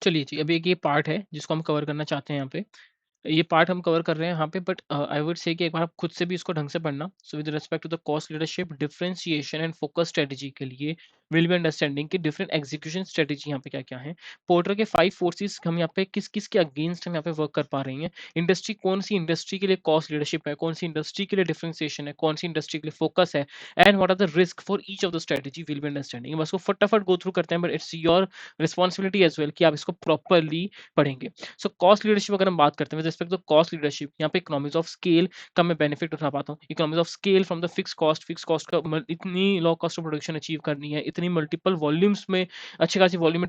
चलिए जी, अभी एक ये पार्ट है जिसको हम कवर करना चाहते हैं यहाँ पे। ये पार्ट हम कवर कर रहे हैं यहाँ पे, बट आई वुड से कि एक बार आप खुद से भी इसको ढंग से पढ़ना। So with respect to the cost leadership, differentiation and focus strategy के लिए विल बी अंडरस्टैंडिंग कि डिफरेंट एग्जीक्यूशन स्ट्रेटजी यहाँ पे क्या-क्या है। पोर्टर के 5 फोर्सेस हम यहाँ पे किस-किस के अगेंस्ट हम यहाँ पे वर्क कर पा रही हैं। इंडस्ट्री, कौन-सी इंडस्ट्री के लिए कॉस्ट लीडरशिप है, कौन-सी इंडस्ट्री के लिए डिफरेंशिएशन है, कौन-सी इंडस्ट्री के लिए फोकस है, and what are the risk for each of the strategy will be understanding. बस को फटाफट गो थ्रू करते हैं, but it's your responsibility as well कि आप इसको प्रॉपर्ली पढ़ेंगे। सो कॉस्ट लीडरशिप अगर हम बात करते हैं with respect to cost leadership, यहाँ पे इकोनॉमीज ऑफ स्केल का मैं बेनिफिट उठा पाता हूँ। Economies of scale from the fix cost का इतनी low cost of production achieve करनी है, इतनी मल्टीपल वॉल्यूम्स में अच्छी खासी वॉल्यूम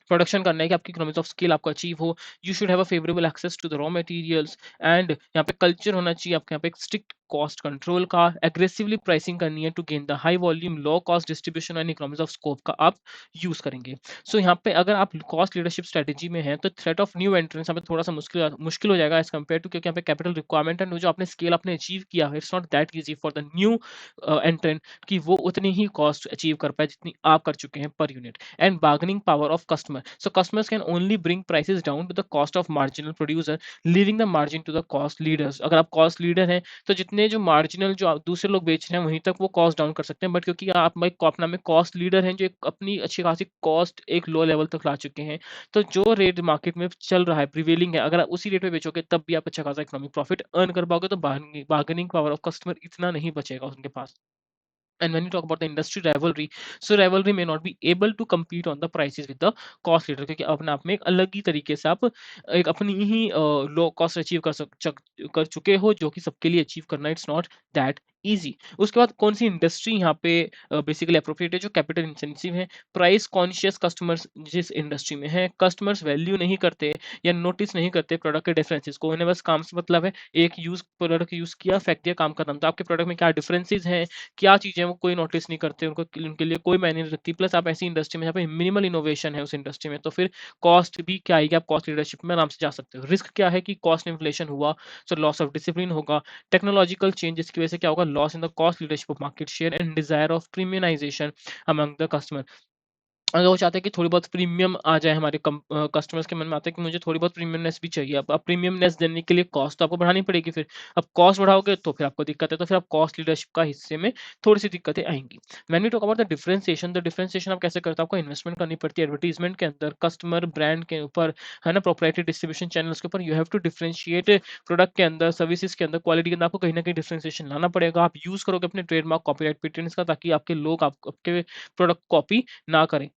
प्रोडक्शन करना है कि आपकी इकोनॉमिक्स ऑफ स्केल आपको अचीव हो। You should have a favourable access to the raw materials, and यहाँ पे कल्चर होना चाहिए आपके यहाँ पे एक स्ट्रिक्ट कॉस्ट कंट्रोल का। एग्रेसिवली प्राइसिंग करनी है to gain the high volume, low cost distribution and economics of scope का आप यूज करेंगे। सो यहाँ पे अगर आप कॉस्ट लीडरशिप स्ट्रेटेजी में हैं, तो थ्रेट ऑफ न्यू एंट्रेंस यहाँ पे थोड़ा सा मुश्किल हो जाएगा एज कम्पेयर टू, क्योंकि यहाँ पे कैपिटल रिक्वायरमेंट एंड जो आपने स्केल आपने अचीव किया है, it's not that easy for the new एंट्रेंट कि वो उतनी ही कॉस्ट अचीव कर पाए जितनी आप कर चुके हैं per unit. And bargaining power of customer. So customers can only bring prices down to the cost of marginal producer, leaving the margin to the cost leaders. अगर आप cost leader हैं, तो जितने जो marginal जो आप दूसरे लोग बेच रहे हैं वहीं तक वो cost down कर सकते हैं, बट क्योंकि आप एक अपना में cost leader हैं जो एक अपनी अच्छी खासी cost एक लो लेवल तक ला चुके हैं, तो जो रेट मार्केट में चल रहा है, प्रिवेलिंग है, अगर आप उसी रेट पे बेचोगे तब भी आप अच्छा खासा इकोनॉमिक प्रॉफिट अर्न कर पाओगे। तो बार्गेनिंग पावर ऑफ कस्टमर इतना नहीं बचेगा उनके पास। And when you talk about the industry rivalry, so rivalry may not be able to compete on the prices with the cost leader, क्योंकि अपने आप में एक अलग ही तरीके से आप एक अपनी ही लो कॉस्ट अचीव कर चुके हो, जो कि सबके लिए अचीव करना इट्स नॉट दैट इजी। उसके बाद कौन सी इंडस्ट्री यहाँ पे बेसिकली अप्रोप्रिएट है? जो कैपिटल इंटेंसिव है, प्राइस कॉन्शियस कस्टमर्स जिस इंडस्ट्री में है, कस्टमर्स वैल्यू नहीं करते या नोटिस नहीं करते प्रोडक्ट के डिफरेंसेस को, उन्हें बस काम से मतलब है, एक यूज प्रोडक्ट यूज किया, फेंक दिया, काम खत्म। तो आपके प्रोडक्ट में क्या डिफरेंसेस हैं, क्या चीज़ें हैं, वो कोई नोटिस नहीं करते, उनके लिए कोई मायने नहीं रखती। प्लस आप ऐसी इंडस्ट्री में जहाँ पे मिनिमल इनोवेशन है उस इंडस्ट्री में, तो फिर कॉस्ट भी क्या आएगी, आप कॉस्ट लीडरशिप में आराम से जा सकते हो। रिस्क क्या है कि कॉस्ट इन्फ्लेशन हुआ, सो लॉस ऑफ डिसिप्लिन होगा। टेक्नोलॉजिकल चेंज, जिसकी वजह से क्या होगा, loss in the cost leadership of market share and desire of premiumisation among the customer. अगर वो चाहते हैं कि थोड़ी बहुत प्रीमियम आ जाए, हमारे कस्टमर्स के मन में आता है कि मुझे थोड़ी बहुत प्रीमियमनेस भी चाहिए। अब प्रीमियमनेस देने के लिए कॉस्ट तो आपको बढ़ानी पड़ेगी फिर। अब कॉस्ट बढ़ाओगे तो फिर आपको दिक्कत है, तो फिर आप कॉस्ट लीडरशिप का हिस्से में थोड़ी-सी दिक्कतें आएँगी। When we talk about the differentiation आप कैसे करते हो? आपको इन्वेस्टमेंट करनी पड़ती है एडवर्टाइज़मेंट के अंदर, कस्टमर ब्रांड के ऊपर, है ना? प्रोप्राइटरी डिस्ट्रीब्यूशन चैनल्स के ऊपर you have to differentiate product के अंदर, सर्विसेज़ के अंदर, क्वालिटी के अंदर आपको कहीं न कहीं डिफरेंशिएशन लाना पड़ेगा। आप यूज़ करोगे अपने ट्रेडमार्क, कॉपीराइट, पेटेंट्स का, ताकि आपके लोग आपके प्रोडक्ट कॉपी ना करें।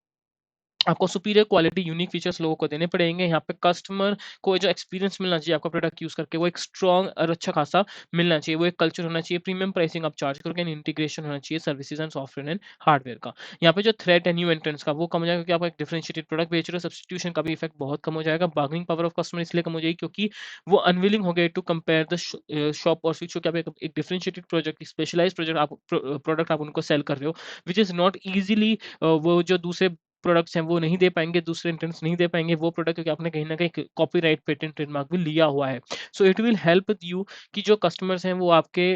आपको सुपीरियर क्वालिटी, यूनिक फीचर्स लोगों को देने पड़ेंगे। यहाँ पे कस्टमर को जो एक्सपीरियंस मिलना चाहिए आपका प्रोडक्ट यूज़ करके, वो एक स्ट्रॉन्ग और अच्छा खासा मिलना चाहिए। वो एक कल्चर होना चाहिए, प्रीमियम प्राइसिंग आप चार्ज करोगे, एंड इंटीग्रेशन होना चाहिए services and software and hardware का। यहाँ पे जो थ्रेट है न्यू एंट्रेंट्स का, वो कम हो जाएगा क्योंकि आप एक डिफरेंशिएटेड प्रोडक्ट बेच रहे हो, सब्स्टिट्यूशन का भी इफेक्ट बहुत कम हो जाएगा। बार्गेनिंग पावर ऑफ कस्टमर इसलिए कम हो जाएगी क्योंकि वो अनविलिंग हो गए टू कंपेयर द शॉप और स्विच, क्योंकि आप एक डिफरेंशिएटेड प्रोजेक्ट, स्पेशलाइज्ड प्रोजेक्ट आप प्रोडक्ट आप उनको सेल कर रहे हो, व्हिच इज़ नॉट ईज़िली वो जो दूसरे प्रोडक्ट्स हैं वो नहीं दे पाएँगे, दूसरे एंट्रेंट्स नहीं दे पाएँगे वो प्रोडक्ट, क्योंकि आपने कहीं न कहीं कॉपीराइट, पेटेंट, ट्रेडमार्क भी लिया हुआ है। सो इट विल हेल्प यू कि जो कस्टमर्स हैं वो आपके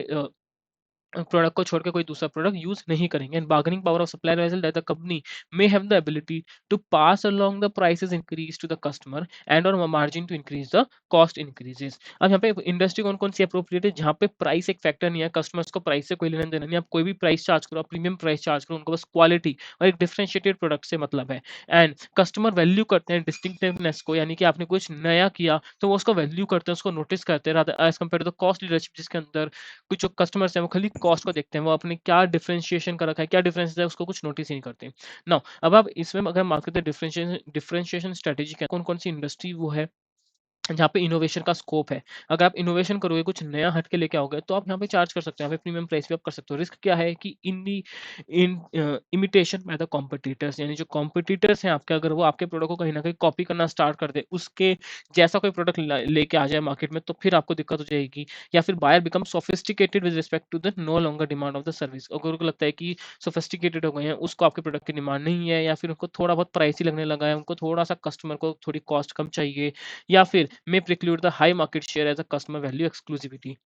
प्रोडक्ट को छोड़ के कोई दूसरा प्रोडक्ट यूज नहीं करेंगे। And bargaining power of supplier vessel that the company may have the ability to pass along the prices increase to the customer and or margin to increase the cost increases। अब यहाँ पे industry कौन कौन सी appropriate है जहाँ पे price एक factor नहीं है, कस्टमर्स को प्राइस से कोई लेना देना नहीं, आप कोई भी प्राइस चार्ज करो, प्रीमियम प्राइस चार्ज करो, उनको बस क्वालिटी और एक डिफरेंशिएटेड प्रोडक्ट से मतलब है। एंड कस्टमर वैल्यू करते हैं डिस्टिंक्टिवनेस को, यानी कि आपने कुछ नया किया तो वो उसको वैल्यू करते हैं, उसको नोटिस करते हैं rather as compare to the cost leadership, जिसके अंदर कुछ जो कस्टमर्स हैं वो खाली कॉस्ट को देखते हैं, वो अपने क्या डिफरेंशिएशन कर रखा है, क्या डिफरेंस है, उसको कुछ नोटिस ही नहीं करते। नाउ अब आप इसमें अगर मार्केट डिफरेंशिएशन स्ट्रेटेजी क्या कौन कौन सी इंडस्ट्री वो है जहाँ पे इनोवेशन का स्कोप है। अगर आप इनोवेशन करोगे, कुछ नया हट के लेके आओगे, तो आप यहाँ पे चार्ज कर सकते हो, यहाँ पे प्रीमियम प्राइस भी आप कर सकते हो। रिस्क क्या है कि इमिटेशन बाय द कॉम्पिटिटर्स, यानी जो कॉम्पिटिटर्स हैं आपके, अगर वो आपके प्रोडक्ट को कहीं ना कहीं कॉपी करना स्टार्ट कर दे, उसके जैसा कोई प्रोडक्ट लेके आ जाए मार्केट में, तो फिर आपको दिक्कत हो जाएगी। या फिर buyer become sophisticated with respect to the no longer demand of the service, अगर उनको लगता है कि सोफिस्टिकेटेड हो गए हैं, उसको आपके प्रोडक्ट की डिमांड नहीं है, या फिर उनको थोड़ा बहुत प्राइस ही लगने लगा है, उनको थोड़ा सा कस्टमर को थोड़ी कॉस्ट कम चाहिए, या फिर may preclude the high market share as a customer value exclusivity।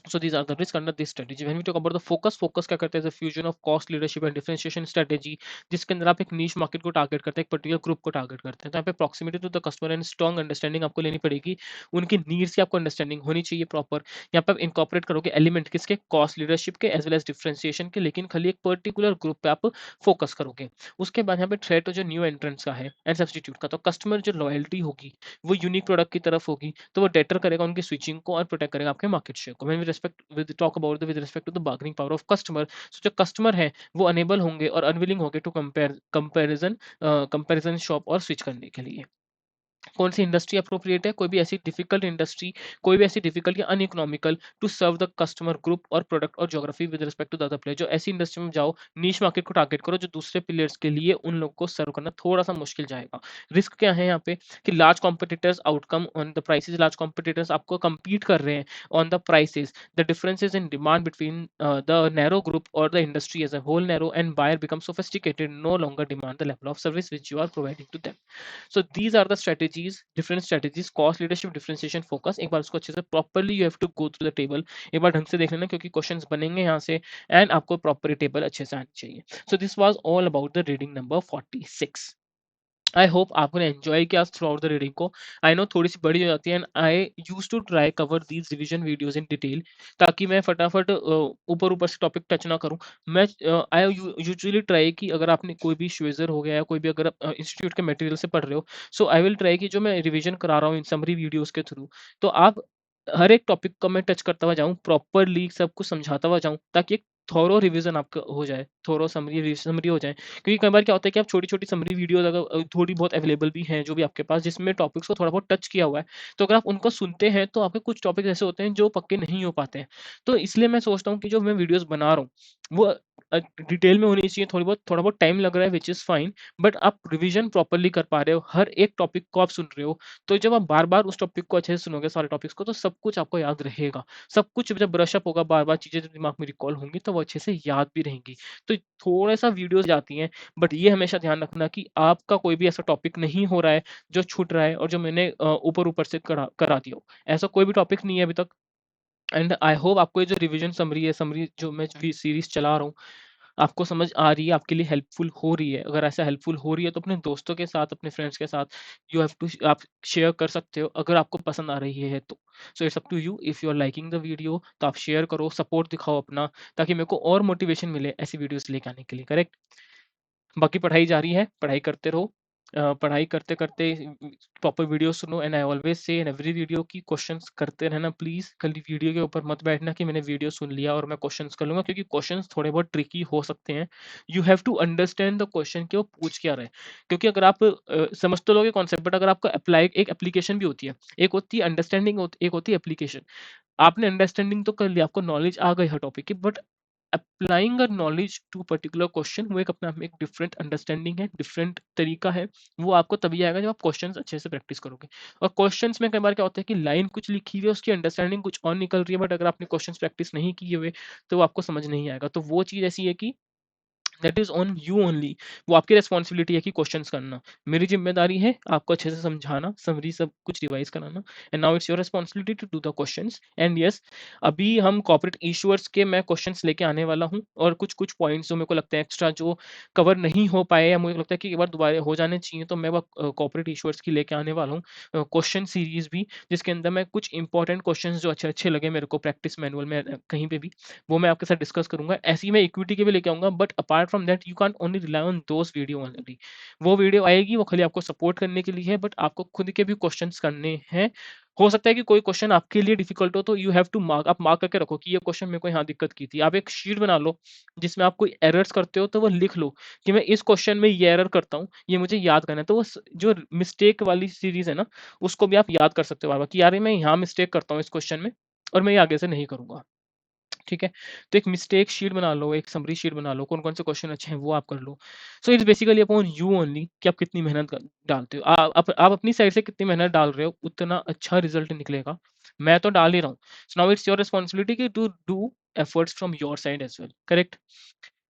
So these are the risks under this strategy। When we talk about the focus क्या करते हैं, the fusion of cost leadership and differentiation strategy, जिसके अंदर आप एक niche market को target करते हैं, एक पर्टिकुलर ग्रुप को टारगेट करते हैं। तो यहाँ पे proximity to the customer and strong understanding आपको लेनी पड़ेगी, उनकी नीड्स की आपको अंडरस्टैंडिंग होनी चाहिए प्रॉपर। यहाँ पे आप इनकॉर्पोरेट करोगे एलिमेंट किसके, कॉस्ट लीडरशिप के एज वेल एज डिफरेंशिएशन के, लेकिन खाली एक पर्टिकुलर ग्रुप पे आप फोकस करोगे। उसके बाद यहाँ पे थ्रेट जो न्यू एंट्रेंट्स का है एंड सब्सटीट्यूट का, तो कस्टमर जो लॉयल्टी होगी वो यूनिक प्रोडक्ट की तरफ होगी, तो वो डेटर करेगा उनकी स्विचिंग को और प्रोटेक्ट करेगा आपके मार्केट शेयर को। When we respect with talk about the with respect to the bargaining power of customer, so जो कस्टमर है वो अनेबल होंगे और अनविलिंग होंगे टू कंपैरिजन शॉप और स्विच करने के लिए। कौन सी इंडस्ट्री अप्रोप्रिएट है, कोई भी ऐसी डिफिकल्ट इंडस्ट्री, कोई भी ऐसी डिफिकल्ट या uneconomical to serve the customer group और प्रोडक्ट और geography with respect to the other player. जो ऐसी इंडस्ट्री में जाओ, नीश मार्केट को टारगेट करो, जो दूसरे प्लेयर्स के लिए उन लोग को सर्व करना थोड़ा सा मुश्किल जाएगा। रिस्क क्या है यहाँ पे कि large competitors outcome on the prices, large competitors आपको compete कर रहे हैं on the prices, the differences in demand between the narrow group और the industry as a whole narrow, and buyer become sophisticated, no longer demand the level of service which you are providing to them. So these are the strategies, different strategies, cost leadership, differentiation, focus। एक बार उसको अच्छे से properly you have to go through the table, एक बार ढंग से देख लेना क्योंकि क्वेश्चंस बनेंगे यहाँ से, एंड आपको प्रॉपर टेबल अच्छे से आनी चाहिए। So this was all about the reading number 46। I hope आपने एंजॉय किया थ्रू आउट द रीडिंग को। आई नो थोड़ी सी बड़ी हो जाती है, and I use to try cover these revision videos in detail, ताकि मैं फटाफट ऊपर ऊपर से टॉपिक टच ना करूं। मैं आई यूजुअली ट्राई कि अगर आपने कोई भी श्वेजर हो गया या कोई भी अगर इंस्टीट्यूट के मटेरियल से पढ़ रहे हो, सो आई विल ट्राई कि जो मैं रिवीजन करा रहा हूँ इन समरी वीडियोज के थ्रू, तो आप हर एक टॉपिक को मैं टच करता हुआ जाऊं, प्रॉपरली सब कुछ समझाता हुआ जाऊं, ताकि एक थोरो रिवीजन आपका हो जाए, थोरो समरी हो जाए। क्योंकि कई बार क्या होता है कि आप छोटी-छोटी समरी वीडियोज़ अगर थोड़ी बहुत अवेलेबल भी हैं, जो भी आपके पास, जिसमें टॉपिक्स को थोड़ा बहुत टच किया हुआ है, तो अगर आप उनको सुनते हैं, तो आपके कुछ टॉपिक्स ऐसे होते हैं जो पक्के नहीं हो पाते हैं। तो इसलिए मैं सोचता हूँ कि जो मैं वीडियोज़ बना रहा हूँ, वो डिटेल में होनी चाहिए, थोड़ा बहुत टाइम लग रहा है व्हिच इज़ फाइन, बट आप रिवीजन प्रॉपर्ली कर पा रहे हो, हर एक टॉपिक को आप सुन रहे हो, तो जब आप बार-बार उस टॉपिक को अच्छे से सुनोगे, सारे टॉपिक्स को, तो सब कुछ आपको याद रहेगा। सब कुछ जब ब्रश अप होगा, बार-बार चीज़ें जब दिमाग में रिकॉल होंगी, तो वो अच्छे से याद भी रहेंगी। तो थोड़ा-सा वीडियोज़ जाती हैं, बट ये हमेशा ध्यान रखना कि आपका कोई भी ऐसा टॉपिक नहीं हो रहा है, जो छूट रहा है और जो मैंने ऊपर-ऊपर से करा दिया हो। ऐसा कोई भी टॉपिक नहीं है अभी तक, एंड आई होप आपको ये जो रिवीजन समरी है, समरी जो मैं सीरीज़ चला रहा हूँ, आपको समझ आ रही है, आपके लिए हेल्पफुल हो रही है। अगर ऐसा हेल्पफुल हो रही है, तो अपने दोस्तों के साथ, अपने फ्रेंड्स के साथ यू हैव टू आप शेयर कर सकते हो, अगर आपको पसंद आ रही है तो। So it's up to you, if you are liking the video, तो आप शेयर करो, सपोर्ट दिखाओ अपना, ताकि मेरे को और मोटिवेशन मिले ऐसी वीडियोज़ लेके आने के लिए, करेक्ट? बाकी पढ़ाई जारी है, पढ़ाई करते रहो। पढ़ाई करते-करते प्रॉपर वीडियो सुनो, एंड आई ऑलवेज़ से इन एवरी वीडियो कि क्वेश्चंस करते रहना प्लीज़। खाली वीडियो के ऊपर मत बैठना कि मैंने वीडियो सुन लिया और मैं क्वेश्चंस कर लूँगा, क्योंकि क्वेश्चंस थोड़े बहुत ट्रिकी हो सकते हैं। You have to understand the question कि वो पूछ क्या रहा है। क्योंकि अगर आप समझ तो लोगे कॉन्सेप्ट, बट अगर आपको अप्लाई एक एप्लीकेशन भी होती है। एक होती है अंडरस्टैंडिंग, एक होती है एप्लीकेशन। आपने अंडरस्टैंडिंग तो कर लिया, आपको नॉलेज आ गई हर टॉपिक की, but applying a knowledge to particular question, वो एक अपने आप में एक डिफरेंट अंडरस्टैंडिंग है, डिफरेंट तरीका है। वो आपको तभी आएगा जब आप क्वेश्चंस अच्छे से प्रैक्टिस करोगे। और क्वेश्चंस में कई बार क्या होता है कि लाइन कुछ लिखी हुई है, उसकी अंडरस्टैंडिंग कुछ और निकल रही है, बट अगर आपने क्वेश्चंस प्रैक्टिस नहीं किए हुए, तो वो आपको समझ नहीं आएगा। तो वो चीज़ ऐसी है कि that is on you only. वो आपकी रेस्पॉन्सिबिलिटी है कि क्वेश्चंस करना, मेरी जिम्मेदारी है आपको अच्छे से समझाना, समरी सब कुछ रिवाइज कराना, and now it's your responsibility to do the questions. And yes, अभी हम कॉर्पोरेट इशूअर्स के मैं क्वेश्चंस लेके आने वाला हूँ, और कुछ कुछ पॉइंट्स जो मेरे को लगता है एक्स्ट्रा जो कवर नहीं हो पाए या मुझे लगता है कि एक बार दोबारा हो जाने चाहिए, तो मैं वो कॉर्पोरेट इशूअर्स की लेके आने वाला हूँ क्वेश्चन सीरीज भी, जिसके अंदर मैं कुछ इंपॉर्टेंट क्वेश्चंस जो अच्छे अच्छे लगे मेरे को प्रैक्टिस मैनुअल में कहीं पे भी, वो मैं आपके साथ डिस्कस करूंगा। ऐसे ही मैं इक्विटी के भी लेके आऊंगा, but apart from that you can only rely on those video only. वो वीडियो आएगी, वो खाली आपको सपोर्ट करने के लिए है, बट आपको खुद के भी क्वेश्चंस करने हैं। हो सकता है कि कोई क्वेश्चन आपके लिए डिफिकल्ट हो, तो यू हैव टू मार्क, आप मार्क करके रखो कि ये क्वेश्चन मेरे को यहाँ दिक्कत की थी। आप एक शीट बना लो जिसमें आप कोई एरर्स करते हो तो वो लिख लो कि मैं इस क्वेश्चन में ये एरर करता हूँ, ये मुझे याद करना है। तो वो जो मिस्टेक वाली सीरीज है ना, उसको भी आप याद कर सकते हो बार बार कि यार मैं यहाँ मिस्टेक करता हूँ इस क्वेश्चन में, और मैं ये आगे से नहीं करूंगा। ठीक है, तो एक मिस्टेक शीट बना लो, एक समरी शीट बना लो, कौन कौन से क्वेश्चन अच्छे हैं वो आप कर लो। So it's basically upon you only कि आप कितनी मेहनत डालते हो। आप अपनी साइड से कितनी मेहनत डाल रहे हो, उतना अच्छा रिजल्ट निकलेगा। मैं तो डाल ही रहा हूँ, so now it's your responsibility कि to do efforts from your side as well. Correct.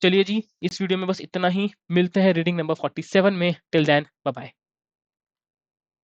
चलिए जी, इस वीडियो में बस इतना ही, मिलते हैं रीडिंग नंबर 47 में। Till then bye bye.